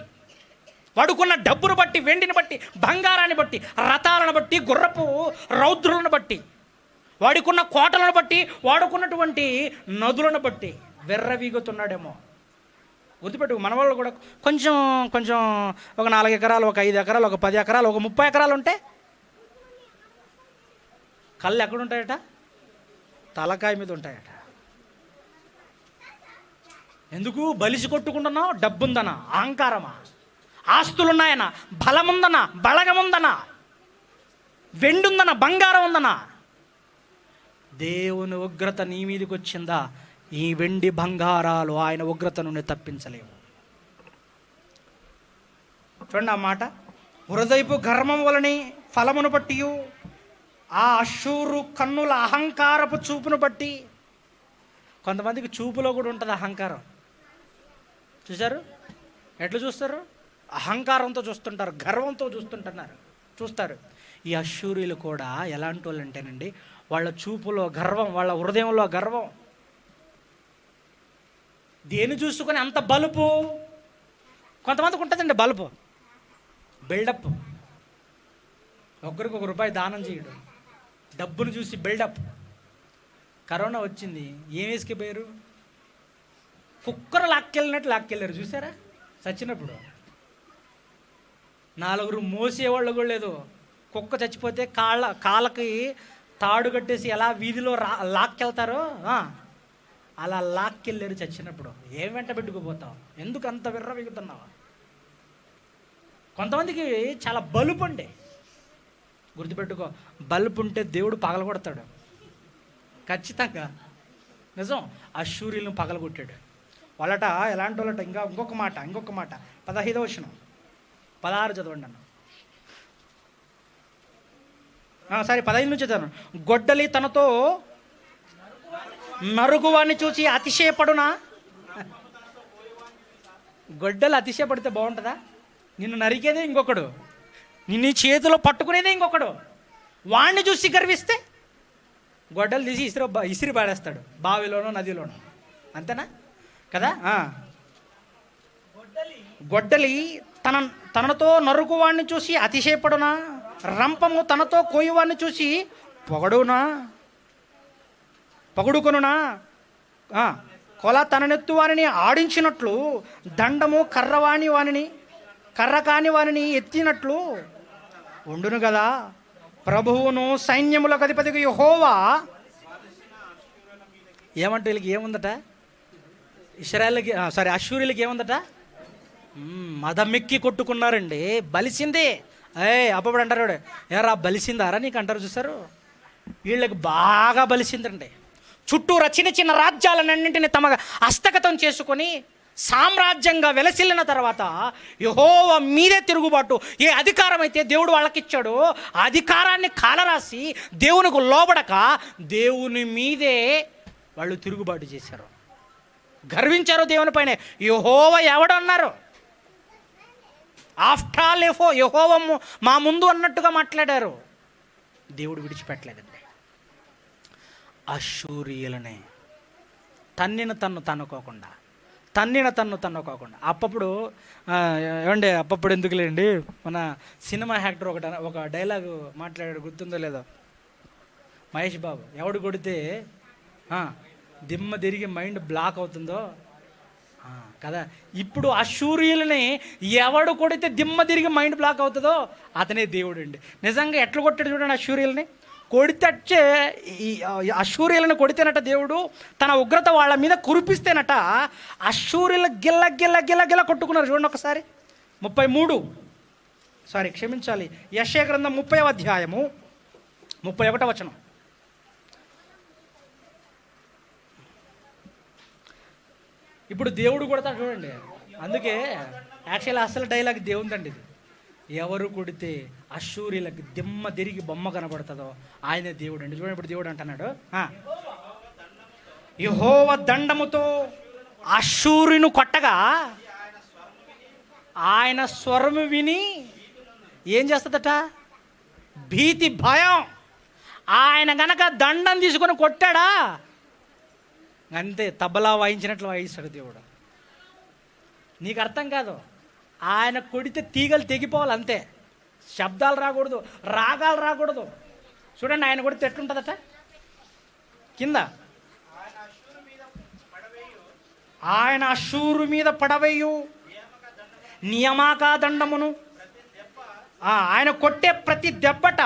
వాడుకున్న డబ్బును బట్టి, వెండిని బట్టి, బంగారాన్ని బట్టి, రథాలను బట్టి, గుర్రపు రౌద్రులను బట్టి, వాడుకున్న కోటలను బట్టి, వాడుకున్నటువంటి నదులను బట్టి విర్రవీగుతున్నాడేమో. గుర్తుపెట్టు, మన వాళ్ళు కూడా కొంచెం కొంచెం ఒక 4 ఎకరాలు, ఒక 5 ఎకరాలు, ఒక 10 ఎకరాలు, ఒక 30 ఎకరాలు ఉంటే కళ్ళు ఎక్కడుంటాయట? తలకాయ మీద ఉంటాయట. ఎందుకు బలిసి కొట్టుకుంటున్నావు? డబ్బుందనా? అహంకారమా? ఆస్తులున్నాయనా? బలముందనా? బలగముందనా? వెండుందనా? బంగారం ఉందనా? దేవుని ఉగ్రత నీ మీదకి వచ్చిందా? ఈ వెండి బంగారాలు ఆయన ఉగ్రత నుండి తప్పించలేవు. చూడండి ఆ మాట. హృదయపు గర్వం వలని ఫలమును బట్టి, ఆ అష్షూరు కన్నుల అహంకారపు చూపును బట్టి. కొంతమందికి చూపులో కూడా ఉంటుంది అహంకారం. చూశారు? ఎట్లా చూస్తారు? అహంకారంతో చూస్తుంటారు, గర్వంతో చూస్తారు. ఈ అష్షూరీలు కూడా ఎలాంటి వాళ్ళు అంటేనండి, వాళ్ళ చూపులో గర్వం, వాళ్ళ హృదయంలో గర్వం. దేని చూసుకొని అంత బలుపు? కొంతమందికి ఉంటుందండి బలుపు, బిల్డప్. ఒక్కరికి ₹1 దానం చేయడం, డబ్బును చూసి బిల్డప్. కరోనా వచ్చింది, ఏం వేసుకుపోయారు? కుక్కరు లాక్కెళ్ళినట్టు లాక్కెళ్ళారు. చూసారా? చచ్చినప్పుడు 4 మోసేవాళ్ళు కూడా లేదు. కుక్క చచ్చిపోతే కాళ్ళకి తాడు కట్టేసి ఎలా వీధిలో లాక్కెళ్తారో అలా లాక్కెళ్ళారు చచ్చినప్పుడు. ఏం వెంట పెట్టుకుపోతావు? ఎందుకు అంత విర్రవీగుతున్నావు? కొంతమందికి చాలా బలుపు అండి. గుర్తుపెట్టుకో, బలుపు ఉంటే దేవుడు పగలగొడతాడు ఖచ్చితంగా. నిజం. అష్షూరీలను పగలగొట్టాడు. వాళ్ళట ఎలాంటి వాళ్ళట? ఇంకొక మాట 15వ వచనం, 16 చదవండి అన్న. 15 నుంచి చదవను. గొడ్డలి తనతో నరుగువాన్ని చూసి అతిశయపడునా? గొడ్డలు అతిశయపడితే బాగుంటుందా? నిన్ను నరికేదే ఇంకొకడు, నిన్ను చేతిలో పట్టుకునేదే ఇంకొకడు. వాణ్ణి చూసి గర్విస్తే గొడ్డలు తీసి ఇసిరి పాడేస్తాడు బావిలోనో నదిలోనో. అంతేనా కదా? గొడ్డలి తనతో నరుగువాణ్ణి చూసి అతిశయపడునా? రంపము తనతో కోయువాన్ని చూసి పగుడుకొనునా? కొల తననెత్తు వారిని ఆడించినట్లు, దండము కర్ర కాని వారిని ఎత్తినట్లు ఉండును కదా. ప్రభువును సైన్యములకు అధిపతికి యెహోవా ఏమంటే వీళ్ళకి ఏముందట, ఇశ్రాయేలుకి అశ్షూరీలకి ఏముందట, మదమెక్కి కొట్టుకున్నారండి. బలిసిందే అప్పుడు అంటారు, ఏరా బలిసిందారా నీకు అంటారు. చూసారు, వీళ్ళకి బాగా బలిసిందండి. చుట్టూరా చిన్న చిన్న రాజ్యాలన్నింటినీ తమ హస్తగతం చేసుకొని సామ్రాజ్యంగా వెలసిల్లిన తర్వాత యెహోవా మీదే తిరుగుబాటు. ఏ అధికారం అయితే దేవుడు వాళ్ళకిచ్చాడో ఆ అధికారాన్ని కాలరాసి దేవునికి లోబడక దేవుని మీదే వాళ్ళు తిరుగుబాటు చేశారు, గర్వించారు దేవుని పైన. యెహోవా ఎవడన్నారు, ఆఫ్టర్ ఆల్ యెహోవా మా ముందు అన్నట్టుగా మాట్లాడారు. దేవుడు విడిచిపెట్టలేదండి. అశ్షూరీయులనే తన్నిన తన్ను తన్నుకోకుండా అప్పుడు ఏమండి, అప్పుడు ఎందుకులేండి, మన సినిమా యాక్టర్ ఒక డైలాగు మాట్లాడాడు, గుర్తుందో లేదో, మహేష్ బాబు, ఎవడు కొడితే దిమ్మ తిరిగి మైండ్ బ్లాక్ అవుతుందో కదా. ఇప్పుడు అశ్షూరీయులని ఎవడు కొడితే దిమ్మ తిరిగి మైండ్ బ్లాక్ అవుతుందో అతనే దేవుడు అండి. నిజంగా ఎట్లా కొట్టాడు చూడండి, అశ్షూరీయులని కొడితే, ఈ అశ్షూరీయులను కొడితేనట దేవుడు తన ఉగ్రత వాళ్ళ మీద కురిపిస్తేనట అశ్షూరీయులు గిల్ల గిల్ల గిల్ల గిల్ల కొట్టుకున్నారు. చూడండి ఒకసారి 33 క్షమించాలి, యెషయా గ్రంథం 30వ అధ్యాయము 31వ వచనం. ఇప్పుడు దేవుడు కొడతాడు చూడండి. అందుకే యాక్చువల్లీ అసలు డైలాగ్ దేవుందండి ఇది. ఎవరు కొడితే అశ్షూరీలకు దిమ్మ తిరిగి బొమ్మ కనబడుతుందో ఆయనే దేవుడు అండి. చూడండి, ఇప్పుడు దేవుడు అంటున్నాడు, యెహోవా దండముతో అశ్షూరును కొట్టగా ఆయన స్వరము విని ఏం చేస్తుందట, భీతి భయం. ఆయన గనక దండం తీసుకొని కొట్టాడా అంతే, తబలా వాయించినట్లు వాయిస్తాడు దేవుడు. నీకు అర్థం కాదు, ఆయన కొడితే తీగలు తెగిపోవాలి అంతే, శబ్దాలు రాకూడదు, రాగాలు రాకూడదు. చూడండి, ఆయన కొడితే ఎట్లుంటుందట కింద, ఆయన అశ్షూరు మీద పడవేయు నియామక దండమును, ఆయన కొట్టే ప్రతి దెబ్బట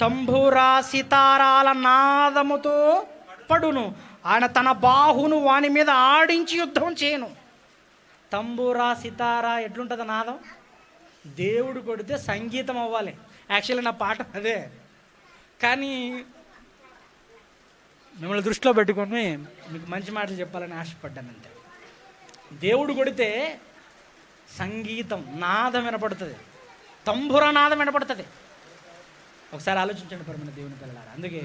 తంబూరా సితారాల నాదముతో పడును. ఆయన తన బాహును వాని మీద ఆడించి యుద్ధం చేయను. తంబూరా సితారా ఎట్లుంటుంది నాదం, దేవుడు కొడితే సంగీతం అవ్వాలి. యాక్చువల్లీ నా పాట అదే, కానీ మిమ్మల్ని దృష్టిలో పెట్టుకొని మీకు మంచి మాటలు చెప్పాలని ఆశపడ్డాను అంతే. దేవుడు కొడితే సంగీతం నాదం వినపడుతుంది, తంబుర నాదం వినపడుతుంది. ఒకసారి ఆలోచించండి పరమైన దేవుని పిల్లలారా. అందుకే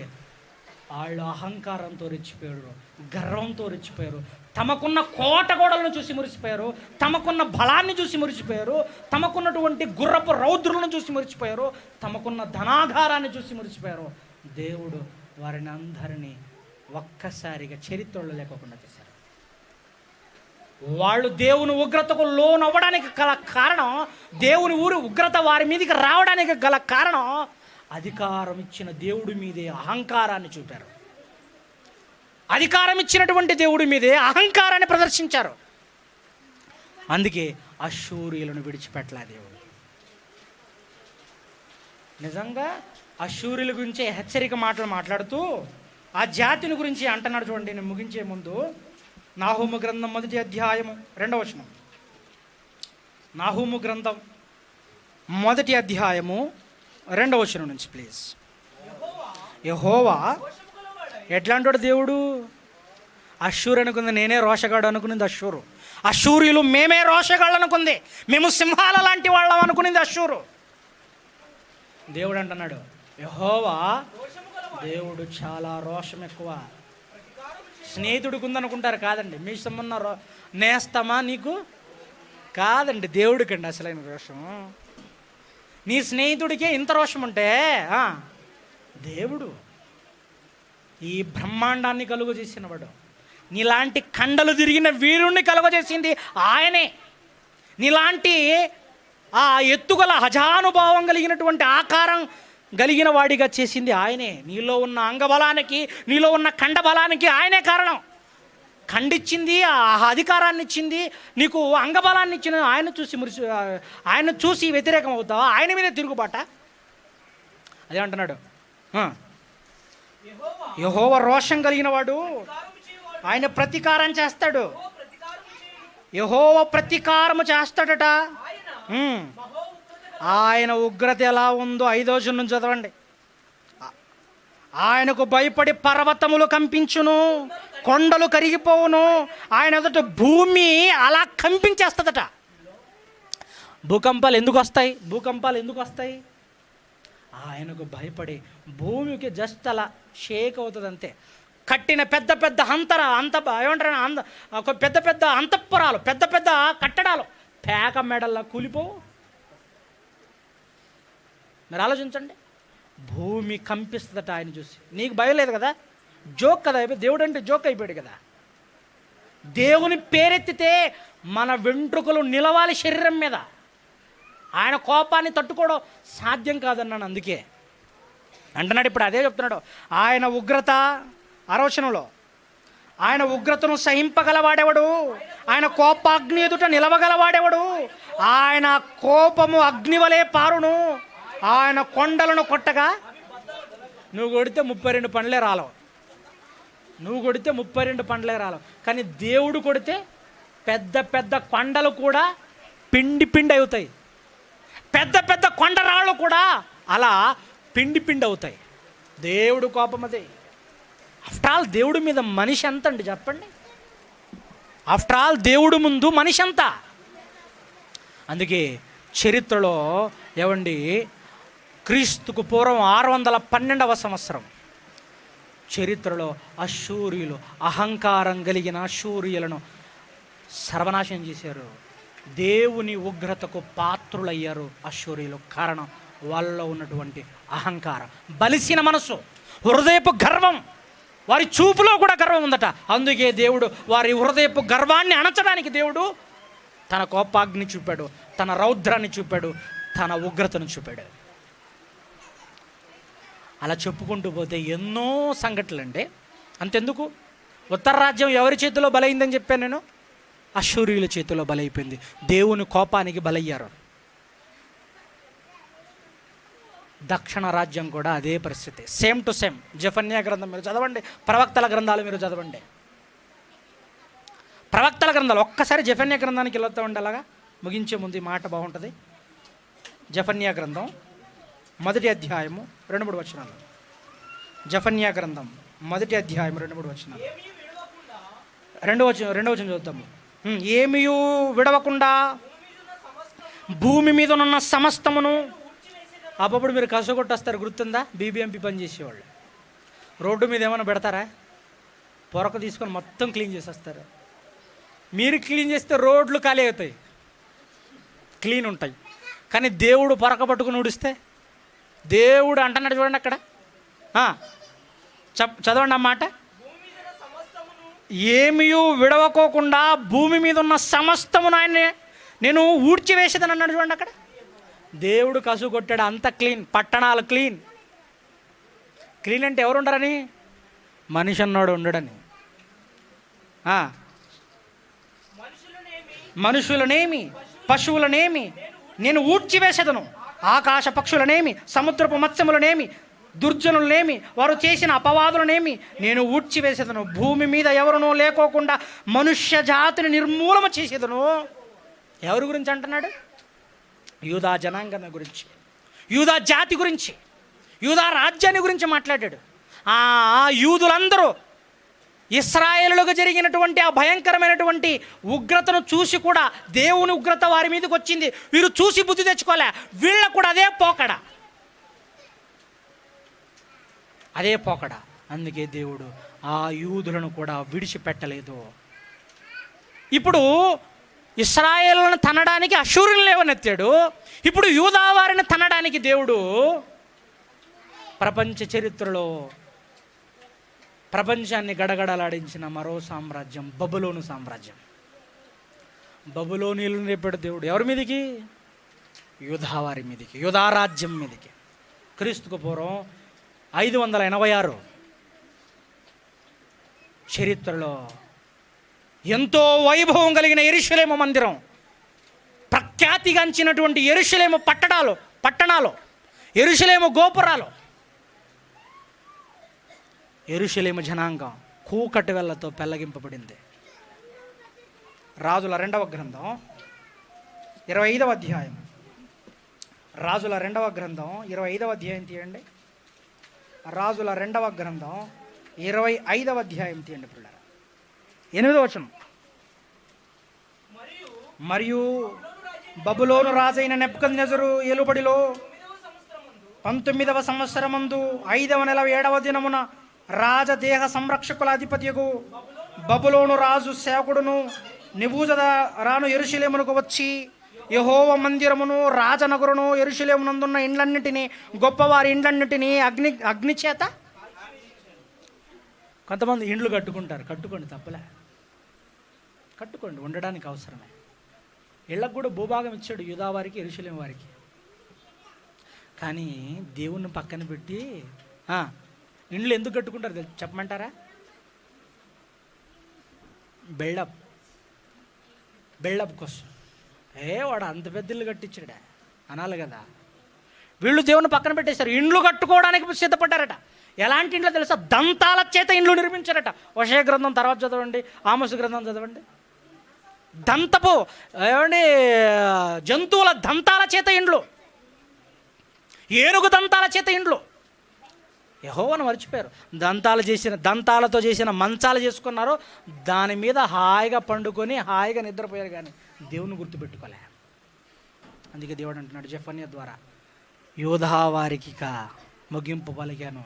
వాళ్ళు అహంకారంతో రెచ్చిపోయారు, గర్వంతో రెచ్చిపోయారు, తమకున్న కోట గోడలను చూసి మురిసిపోయారు, తమకున్న బలాన్ని చూసి మురిసిపోయారు, తమకున్నటువంటి గుర్రపు రౌద్రులను చూసి మురిసిపోయారు, తమకున్న ధనాగారాన్ని చూసి మురిసిపోయారు. దేవుడు వారిని అందరినీ ఒక్కసారిగా చరిత్రలో లేకుండా చేశారు. వాళ్ళు దేవుని ఉగ్రతకు లోనవ్వడానికి గల కారణం, దేవుని ఉగ్రత వారి మీదకి రావడానికి గల కారణం, అధికారం ఇచ్చిన దేవుడి మీదే అహంకారాన్ని చూపారు. అధికారం ఇచ్చినటువంటి దేవుడి మీదే అహంకారాన్ని ప్రదర్శించారు. అందుకే అశ్షూరీయులను విడిచిపెట్టలే దేవుడు. నిజంగా అశ్షూరీయుల గురించి హెచ్చరిక మాటలు మాట్లాడుతూ ఆ జాతిని గురించి అంటున్నాడు. చూడండి, నేను ముగించే ముందు నాహూము గ్రంథం 1వ అధ్యాయము 2వ వచనం. నాహూము గ్రంథం 1వ అధ్యాయము 2వ వచనం నుంచి ప్లీజ్. యెహోవా ఎట్లాంటాడు దేవుడు? అశ్షూరు అనుకుంది నేనే రోషగాడు అనుకునింది అశ్షూరు. అశ్షూరీయులు మేమే రోషగాళ్ళు అనుకుంది, మేము సింహాల లాంటి వాళ్ళం అనుకునింది అశ్షూరు. దేవుడు అంటున్నాడు, యెహోవా దేవుడు చాలా రోషం ఎక్కువ. స్నేహితుడికి ఉందనుకుంటారు, కాదండి. మీ సమ్మన్న నేస్తమా నీకు కాదండి, దేవుడికండి అసలైన రోషం. నీ స్నేహితుడికే ఇంత రోషం ఉంటే దేవుడు ఈ బ్రహ్మాండాన్ని కలుగజేసిన వాడు, నీలాంటి కండలు తిరిగిన వీరుణ్ణి కలుగజేసింది ఆయనే. నీలాంటి ఆ ఎత్తుగల హజానుభావం కలిగినటువంటి ఆకారం కలిగిన వాడిగా చేసింది ఆయనే. నీలో ఉన్న అంగబలానికి, నీలో ఉన్న కండబలానికి ఆయనే కారణం. ఖండించింది, ఆ అధికారాన్ని ఇచ్చింది, నీకు అంగబలాన్ని ఇచ్చిన ఆయన చూసి వ్యతిరేకం అవుతావా? ఆయన మీద తిరుగుబాట. అదే అంటున్నాడు, యెహోవా రోషం కలిగిన వాడు, ఆయన ప్రతీకారం చేస్తాడు. యెహోవా ప్రతీకారము చేస్తాడట. ఆయన ఉగ్రత ఎలా ఉందో 5వ వచనం నుంచి చదవండి. ఆయనకు భయపడి పర్వతములు కంపించును, కొండలు కరిగిపోవును. ఆయన ఎదుట భూమి అలా కంపించేస్తుందట. భూకంపాలు ఎందుకు వస్తాయి? ఆయనకు భయపడి భూమికి జస్ట్ అలా షేక్ అవుతుంది అంతే. కట్టిన పెద్ద పెద్ద ఏమంటారు, పెద్ద పెద్ద అంతఃపురాలు, పెద్ద పెద్ద కట్టడాలు పేక మెడల్లా కూలిపోవు. మీరు ఆలోచించండి, భూమి కంపిస్తుందట ఆయన చూసి. నీకు భయం లేదు కదా, జోక్ కదా, దేవుడు అంటే జోక్ అయిపోయాడు కదా. దేవుని పేరెత్తితే మన వెంట్రుకలు నిలవాలి శరీరం మీద. ఆయన కోపాన్ని తట్టుకోవడం సాధ్యం కాదన్నాను. అందుకే అంటున్నాడు, ఇప్పుడు అదే చెప్తున్నాడు. ఆయన ఉగ్రత, 6వ వచనంలో, ఆయన ఉగ్రతను సహింపగలవాడేవాడు, ఆయన కోపాగ్ని ఎదుట నిలవగలవాడేవాడు. ఆయన కోపము అగ్నివలే పారును, ఆయన కొండలను కొట్టగా నువ్వు కొడితే 32 పండ్లే రాలవు. కానీ దేవుడు కొడితే పెద్ద పెద్ద కొండలు కూడా పిండి పిండి అవుతాయి. పెద్ద పెద్ద కొండరాళ్ళు కూడా అలా పిండి పిండి అవుతాయి. దేవుడు కోపం అదే. ఆఫ్టర్ ఆల్ దేవుడి మీద మనిషి ఎంత అండి చెప్పండి? ఆఫ్టర్ ఆల్ దేవుడు ముందు మనిషి ఎంత? అందుకే చరిత్రలో ఏవండి, క్రీస్తుకు పూర్వం 612వ సంవత్సరం చరిత్రలో అశ్షూరీయులు, అహంకారం కలిగిన అశ్షూరీయులను సర్వనాశనం చేశారు. దేవుని ఉగ్రతకు పాత్రులయ్యారు అశ్షూరీయులు. కారణం వాళ్ళలో ఉన్నటువంటి అహంకారం, బలిసిన మనసు, హృదయపు గర్వం. వారి చూపులో కూడా గర్వం ఉందట. అందుకే దేవుడు వారి హృదయపు గర్వాన్ని అణచడానికి దేవుడు తన కోపాగ్ని చూపాడు, తన రౌద్రాన్ని చూపాడు, తన ఉగ్రతను చూపాడు. అలా చెప్పుకుంటూ పోతే ఎన్నో సంఘటనలు అండి. అంతెందుకు, ఉత్తర రాజ్యం ఎవరి చేతిలో బలైందని చెప్పాను నేను? అశ్షూరీయుల చేతిలో బలైపోయింది. దేవుని కోపానికి బలయ్యారు. దక్షిణ రాజ్యం కూడా అదే పరిస్థితి, సేమ్ టు సేమ్. జెఫన్యా గ్రంథం మీరు చదవండి, ప్రవక్తల గ్రంథాలు మీరు చదవండి. ప్రవక్తల గ్రంథాలు ఒక్కసారి జెఫన్యా గ్రంథానికి వెళ్తామండి. అలాగా ముగించే ముందు ఈ మాట బాగుంటుంది. జెఫన్యా గ్రంథం 1వ అధ్యాయము 2-3 వచనాలు. జెఫన్యా గ్రంథం 1వ అధ్యాయం 2-3 వచనాలు. 2వ వచనం చూద్దాము. ఏమియూ విడవకుండా భూమి మీద ఉన్న సమస్తమును. అప్పుడు మీరు కసగొట్టేస్తారు, గుర్తుందా? బీబీఎంపీ పని చేసేవాళ్ళు రోడ్డు మీద ఏమైనా పెడతారా? పొరక తీసుకొని మొత్తం క్లీన్ చేసేస్తారు. మీరు క్లీన్ చేస్తే రోడ్లు ఖాళీ అవుతాయి, క్లీన్ ఉంటాయి. కానీ దేవుడు పొరక పట్టుకుని ఊడిస్తే, దేవుడు అంటున్నాడు చూడండి అక్కడ, చదవండి ఆ మాట. ఏమియూ విడవకోకుండా భూమి మీద ఉన్న సమస్తమును ఆయన నేను ఊడ్చివేసేదని అన్నాడు చూడండి అక్కడ. దేవుడు కసు కొట్టాడు, అంత క్లీన్. పట్టణాలు క్లీన్. క్లీన్ అంటే ఎవరు ఉండరని? మనిషి అన్నాడు ఉండడని. మనుషులనేమి పశువులనేమి నేను ఊడ్చివేసేదను, ఆకాశ పక్షులనేమి సముద్రపు మత్స్యములనేమి దుర్జనులనేమి వారు చేసిన అపవాదులనేమి నేను ఊడ్చివేసేదను. భూమి మీద ఎవరునూ లేకోకుండా మనుష్య జాతిని నిర్మూలన చేసేదను. ఎవరి గురించి అంటున్నాడు? యూదా జనాంగం గురించి, యూదా జాతి గురించి, యూదా రాజ్యాన్ని గురించి మాట్లాడాడు. ఆ యూదులందరూ ఇశ్రాయేలులకు జరిగినటువంటి ఆ భయంకరమైనటువంటి ఉగ్రతను చూసి కూడా, దేవుని ఉగ్రత వారి మీదకి వచ్చింది, వీరు చూసి బుద్ధి తెచ్చుకోలే. వీళ్ళకు కూడా అదే పోకడ. అందుకే దేవుడు ఆ యూదులను కూడా విడిచిపెట్టలేదు. ఇప్పుడు ఇశ్రాయేలులను తనడానికి అశ్షూరులను లేవనెత్తాడు. ఇప్పుడు యూదా వారిని తనడానికి దేవుడు ప్రపంచ చరిత్రలో ప్రపంచాన్ని గడగడలాడించిన మరో సామ్రాజ్యం బబులోను సామ్రాజ్యం. బబులోనీయులను రేపాడు దేవుడు. ఎవరి మీదకి? యూదా వారి మీదకి, యూదా రాజ్యం మీదకి. క్రీస్తుకు పూర్వం 586 చరిత్రలో ఎంతో వైభవం కలిగిన యెరూషలేము మందిరం, ప్రఖ్యాతిగాంచినటువంటి యెరూషలేము పట్టణాలు యెరూషలేము గోపురాలు, యెరూషలేము జనాంగం కూకటి వెళ్లతో పెళ్లగింపబడింది. రాజుల 2వ గ్రంథం 25వ అధ్యాయం. రాజుల 2వ గ్రంథం 25వ అధ్యాయం తీయండి. రాజుల 2వ గ్రంథం 25వ అధ్యాయం తీయండి పిల్లరా. 8వ వచనం. మరియు బబులోను రాజైన నెబుకద్నెజరు ఏలుబడిలో 19వ సంవత్సరమందు 5వ నెల 7వ దినమున రాజదేహ సంరక్షకుల అధిపతియగు బబులోను రాజు సేవకుడును నెబూజరదాను యెరూషలేమునకు వచ్చి యెహోవా మందిరమును రాజనగరును యెరూషలేమునందున్న ఇండ్లన్నిటినీ గొప్పవారి ఇండ్లన్నిటినీ అగ్ని చేత. కొంతమంది ఇండ్లు కట్టుకుంటారు, కట్టుకోండి, తప్పలే, కట్టుకోండి, ఉండడానికి అవసరమే. ఇళ్ళకు కూడా భూభాగం ఇచ్చాడు యూదా వారికి, యెరూషలేము వారికి. కానీ దేవుణ్ణి పక్కన పెట్టి ఇండ్లు ఎందుకు కట్టుకుంటారు చెప్పమంటారా? బిల్డప్ కోసం. వాడు అంత పెద్ద ఇల్లు కట్టించాడా అనాలి కదా. వీళ్ళు దేవుని పక్కన పెట్టేశారు, ఇండ్లు కట్టుకోవడానికి సిద్ధపడ్డారట. ఎలాంటి ఇంట్లో తెలుసా? దంతాల చేత ఇండ్లు నిర్మించారట. హోషేయ గ్రంథం తర్వాత చదవండి, ఆమోసు గ్రంథం చదవండి. దంతపు ఏమండి జంతువుల దంతాల చేత ఇండ్లు, ఏనుగు దంతాల చేత ఇండ్లు. యెహోవాను మర్చిపోయారు. దంతాలతో చేసిన మంచాలు చేసుకున్నారు, దాని మీద హాయిగా పండుకొని హాయిగా నిద్రపోయారు, కానీ దేవుని గుర్తుపెట్టుకోలే. అందుకే దేవుడు అంటున్నాడు జెఫన్యా ద్వారా, యూదా వారికి ముగింపు పలికాను.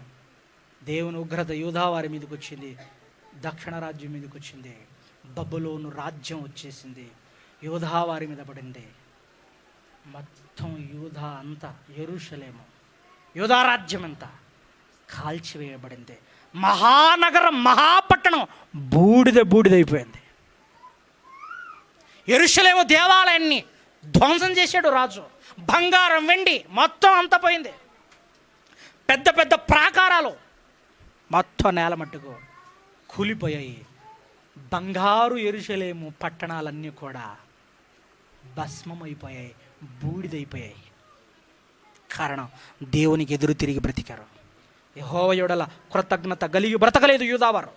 దేవుని ఉగ్రత యూదా వారి మీదకి వచ్చింది, దక్షిణ రాజ్యం మీదకి వచ్చింది, బబులోను రాజ్యం వచ్చేసింది, యూదా వారి మీద పడింది. మొత్తం యూదా అంతా, యెరూషలేము యూదా రాజ్యం అంతా కాల్చివేయబడింది. మహానగరం, మహాపట్టణం బూడిదైపోయింది. యెరూషలేము దేవాలయాన్ని ధ్వంసం చేశాడు రాజు. బంగారం, వెండి మొత్తం అంతా పోయింది. పెద్ద పెద్ద ప్రాకారాలు మొత్తం నేల మట్టుకు కూలిపోయాయి. బంగారు యెరూషలేము పట్టణాలన్నీ కూడా భస్మమైపోయాయి, బూడిదైపోయాయి. కారణం, దేవునికి ఎదురు తిరిగి బ్రతికారు. యెహోవా యెడల కృతజ్ఞత కలిగి బ్రతకలేదు యూదావారు.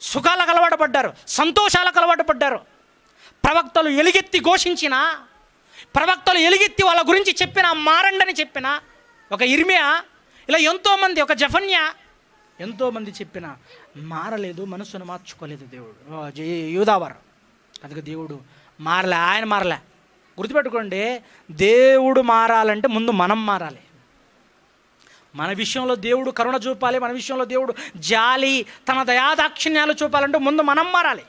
సుఖాలకు అలవాటు పడ్డారు, సంతోషాలకు అలవాటు పడ్డారు. ప్రవక్తలు ఎలుగెత్తి ఘోషించిన, ప్రవక్తలు ఎలుగెత్తి వాళ్ళ గురించి చెప్పిన, మారండని చెప్పిన ఒక ఇర్మియా, ఇలా ఎంతోమంది, ఒక జెఫన్యా, ఎంతోమంది చెప్పిన మారలేదు, మనసును మార్చుకోలేదు దేవుడు యూదావారు. అందుకే దేవుడు మారలే, ఆయన మారలే. గుర్తుపెట్టుకోండి, దేవుడు మారాలంటే ముందు మనం మారాలి. మన విషయంలో దేవుడు కరుణ చూపాలి, మన విషయంలో దేవుడు జాలి, తన దయాదాక్షిణ్యాలు చూపాలంటే ముందు మనం మారాలి.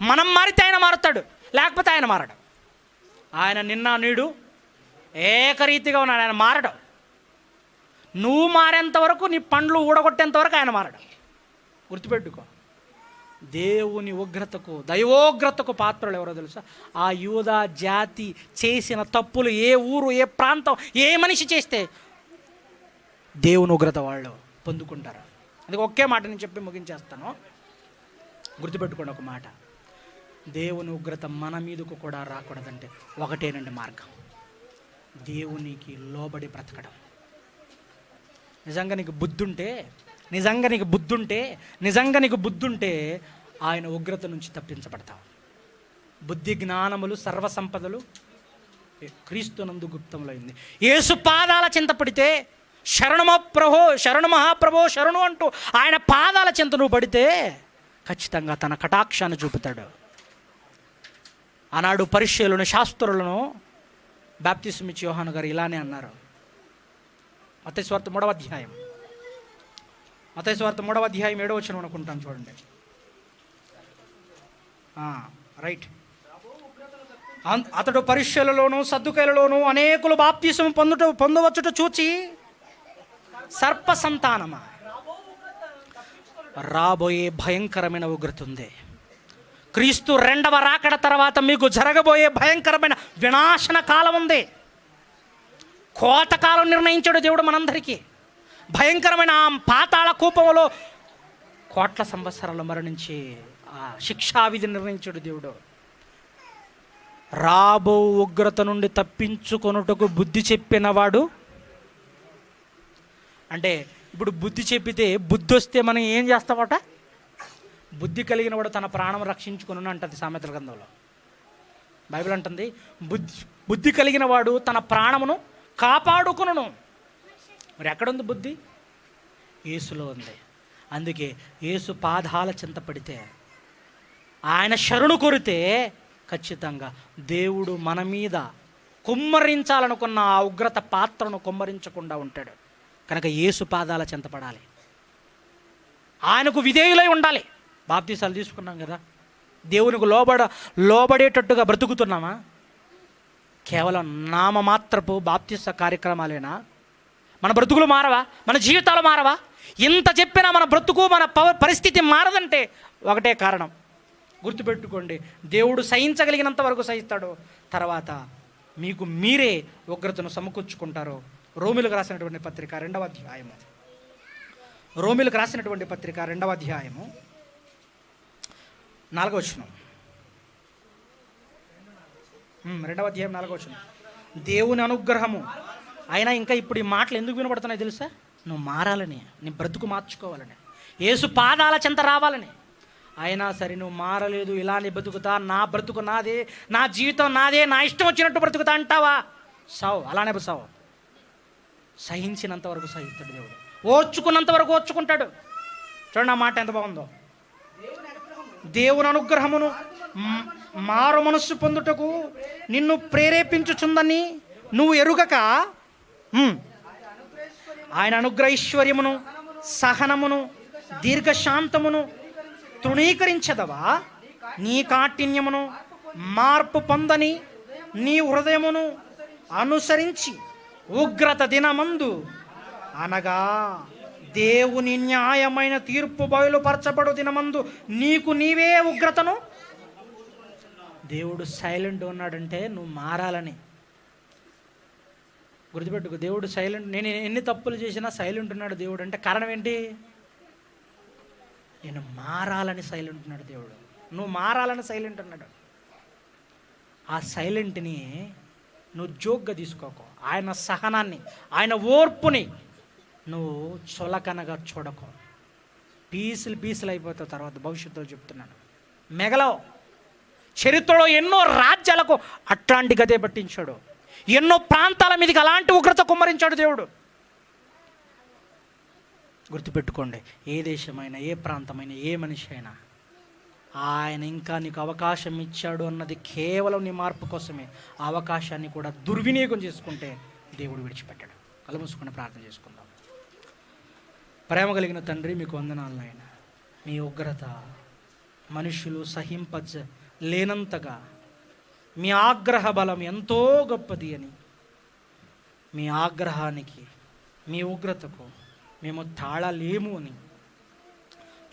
మనం మారితే ఆయన మారుతాడు, లేకపోతే ఆయన మారడు. ఆయన నిన్న నేడు ఏకరీతిగా ఉన్నాడు, ఆయన మారడు. నువ్వు మారేంత వరకు, నీ పండ్లు ఊడగొట్టేంత వరకు ఆయన మారడు. గుర్తుపెట్టుకో. దేవుని ఉగ్రతకు, దైవోగ్రతకు పాత్రలు ఎవరో తెలుసా? ఆ యూదా జాతి చేసిన తప్పులు, ఏ ఊరు, ఏ ప్రాంతం, ఏ మనిషి చేస్తే దేవుని ఉగ్రత వాళ్ళు పొందుకుంటారు. అందుకే ఒకే మాట నేను చెప్పి ముగించేస్తాను, గుర్తుపెట్టుకోండి ఒక మాట. దేవుని ఉగ్రత మన మీదకు కూడా రాకూడదంటే ఒకటేనండి మార్గం, దేవునికి లోబడి బ్రతకడం. నిజంగా నీకు బుద్ధి ఉంటే ఆయన ఉగ్రత నుంచి తప్పించబడతావు. బుద్ధి జ్ఞానములు సర్వసంపదలు క్రీస్తునందు గుప్తములైంది. యేసు పాదాల చింత పడితే, శరణు మహాప్రభో శరణు అంటూ ఆయన పాదాల చింత నువ్వు పడితే ఖచ్చితంగా తన కటాక్షాన్ని చూపుతాడు. ఆనాడు పరిచయులను, శాస్త్రులను బాప్తిస్మం ఇచ్చి యోహాను గారు ఇలానే అన్నారు. మత్తయి సువార్త 3వ అధ్యాయం 7వ వచనం అనుకుంటాను, చూడండి. రైట్. అతడు పరిచయులలోను సద్దుకైలలోను అనేకులు బాప్తిస్మం పొందవచ్చుట చూచి, సర్ప సంతానమా, రాబోయే భయంకరమైన ఉగ్రత ఉంది. క్రీస్తు 2వ రాకడ తర్వాత మీకు జరగబోయే భయంకరమైన వినాశన కాలం ఉంది. కోతకాలం నిర్ణయించాడు దేవుడు మనందరికీ. భయంకరమైన ఆ పాతాళ కూపంలో కోట్ల సంవత్సరాలు మరణించి ఆ శిక్షావిధి నిర్ణయించాడు దేవుడు. రాబో ఉగ్రత నుండి తప్పించుకొనుటకు బుద్ధి చెప్పినవాడు. అంటే ఇప్పుడు బుద్ధి చెప్పితే బుద్ధి వస్తే మనం ఏం చేస్తామట? బుద్ధి కలిగిన వాడు తన ప్రాణం రక్షించుకును అంటది సామెతల గ్రంథంలో. బైబిల్ అంటుంది బుద్ధి కలిగిన వాడు తన ప్రాణమును కాపాడుకును. మరి ఎక్కడుంది బుద్ధి? యేసులో ఉంది. అందుకే యేసు పాదాల చింత పడితే, ఆయన శరణు కోరితే ఖచ్చితంగా దేవుడు మన మీద కుమ్మరించాలనుకున్న ఆ ఉగ్రత పాత్రను కుమ్మరించకుండా ఉంటాడు. కనుక యేసు పాదాల చింత పడాలి, ఆయనకు విధేయులై ఉండాలి. బాప్తీసాలు తీసుకున్నాం కదా, దేవునికి లోబడేటట్టుగా బ్రతుకుతున్నామా? కేవలం నామమాత్రపు బాప్తీస కార్యక్రమాలేనా? మన బ్రతుకులు మారవా? మన జీవితాలు మారవా? ఇంత చెప్పినా మన బ్రతుకు, మన పరిస్థితి మారదంటే ఒకటే కారణం. గుర్తుపెట్టుకోండి, దేవుడు సహించగలిగినంత వరకు సహిస్తాడు, తర్వాత మీకు మీరే ఉగ్రతను సమకూర్చుకుంటారు. రోమిలకు రాసినటువంటి పత్రిక 2వ అధ్యాయము, రోమిలకు రాసినటువంటి పత్రిక 2వ అధ్యాయము 4వ వచనం. 2వ అధ్యాయం 4వ వచనం. దేవుని అనుగ్రహము. అయినా ఇంకా ఇప్పుడు ఈ మాటలు ఎందుకు వినబడుతున్నాయి తెలుసా? నువ్వు మారాలని, నీ బ్రతుకు మార్చుకోవాలని, యేసు పాదాల చెంత రావాలని. అయినా సరే నువ్వు మారలేదు, ఇలానే బ్రతుకుతా, నా బ్రతుకు నాదే, నా జీవితం నాదే, నా ఇష్టం వచ్చినట్టు బ్రతుకుతా అంటావా? సావు, అలానే సావు. సహించినంత వరకు సహిస్తాడు దేవుడు, ఓర్చుకున్నంత వరకు ఓర్చుకుంటాడు. చూడండి ఆ మాట ఎంత బాగుందో. దేవుని అనుగ్రహమును మారు మనస్సు పొందుటకు నిన్ను ప్రేరేపించుచుందని నువ్వు ఎరుగక ఆయన అనుగ్రహైశ్వర్యమును, సహనమును, దీర్ఘశాంతమును తృణీకరించదవా? నీ కాఠిన్యమును మార్పు పొందని నీ హృదయమును అనుసరించి ఉగ్రత దినమందు, అనగా దేవుని న్యాయమైన తీర్పు బయలుపరచబడు దినమందు నీకు నీవే ఉగ్రతను. దేవుడు సైలెంట్ ఉన్నాడంటే నువ్వు మారాలని. గుర్తుపెట్టుకో, దేవుడు సైలెంట్. నేను ఎన్ని తప్పులు చేసినా సైలెంట్ ఉన్నాడు దేవుడు అంటే కారణం ఏంటి? నేను మారాలని సైలెంట్ ఉన్నాడు దేవుడు. నువ్వు మారాలని సైలెంట్ ఉన్నాడు. ఆ సైలెంట్ని నువ్వు జోక్గా తీసుకోకు. ఆయన సహనాన్ని, ఆయన ఓర్పుని నువ్వు చులకనగా చూడకు. పీసులు అయిపోతావు తర్వాత భవిష్యత్తులో. చెప్తున్నాను, మెగలవు. చరిత్రలో ఎన్నో రాజ్యాలకు అట్లాంటి గతే పట్టించాడు, ఎన్నో ప్రాంతాల మీదకి అలాంటి ఉగ్రత కుమ్మరించాడు దేవుడు. గుర్తుపెట్టుకోండి, ఏ దేశమైనా, ఏ ప్రాంతమైనా, ఏ మనిషి అయినా ఆయన ఇంకా నీకు అవకాశం ఇచ్చాడు అన్నది కేవలం నీ మార్పు కోసమే. ఆ అవకాశాన్ని కూడా దుర్వినియోగం చేసుకుంటే దేవుడు విడిచిపెట్టాడు. కళ్ళు మూసుకొని ప్రార్థన చేసుకుందాం. ప్రేమ కలిగిన తండ్రి, మీకు వందనాలు నాయన. మీ ఉగ్రత మనుషులు లేనంతగా మీ ఆగ్రహ బలం ఎంతో గొప్పది అని, మీ ఆగ్రహానికి, మీ ఉగ్రతకు మేము తాళలేము అని,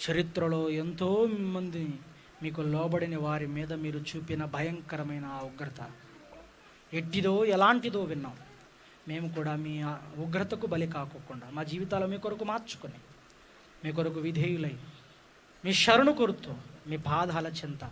చరిత్రలో ఎంతో మంది మీకు లోబడిన వారి మీద మీరు చూపిన భయంకరమైన ఆ ఉగ్రత ఎట్టిదో ఎలాంటిదో విన్నాం. మేము కూడా మీ ఉగ్రతకు బలి కాకోకుండా మా జీవితాలు మీ కొరకు మార్చుకొని, మీ కొరకు విధేయులై, మీ శరణు కొరుతూ, మీ పాదాల చెంత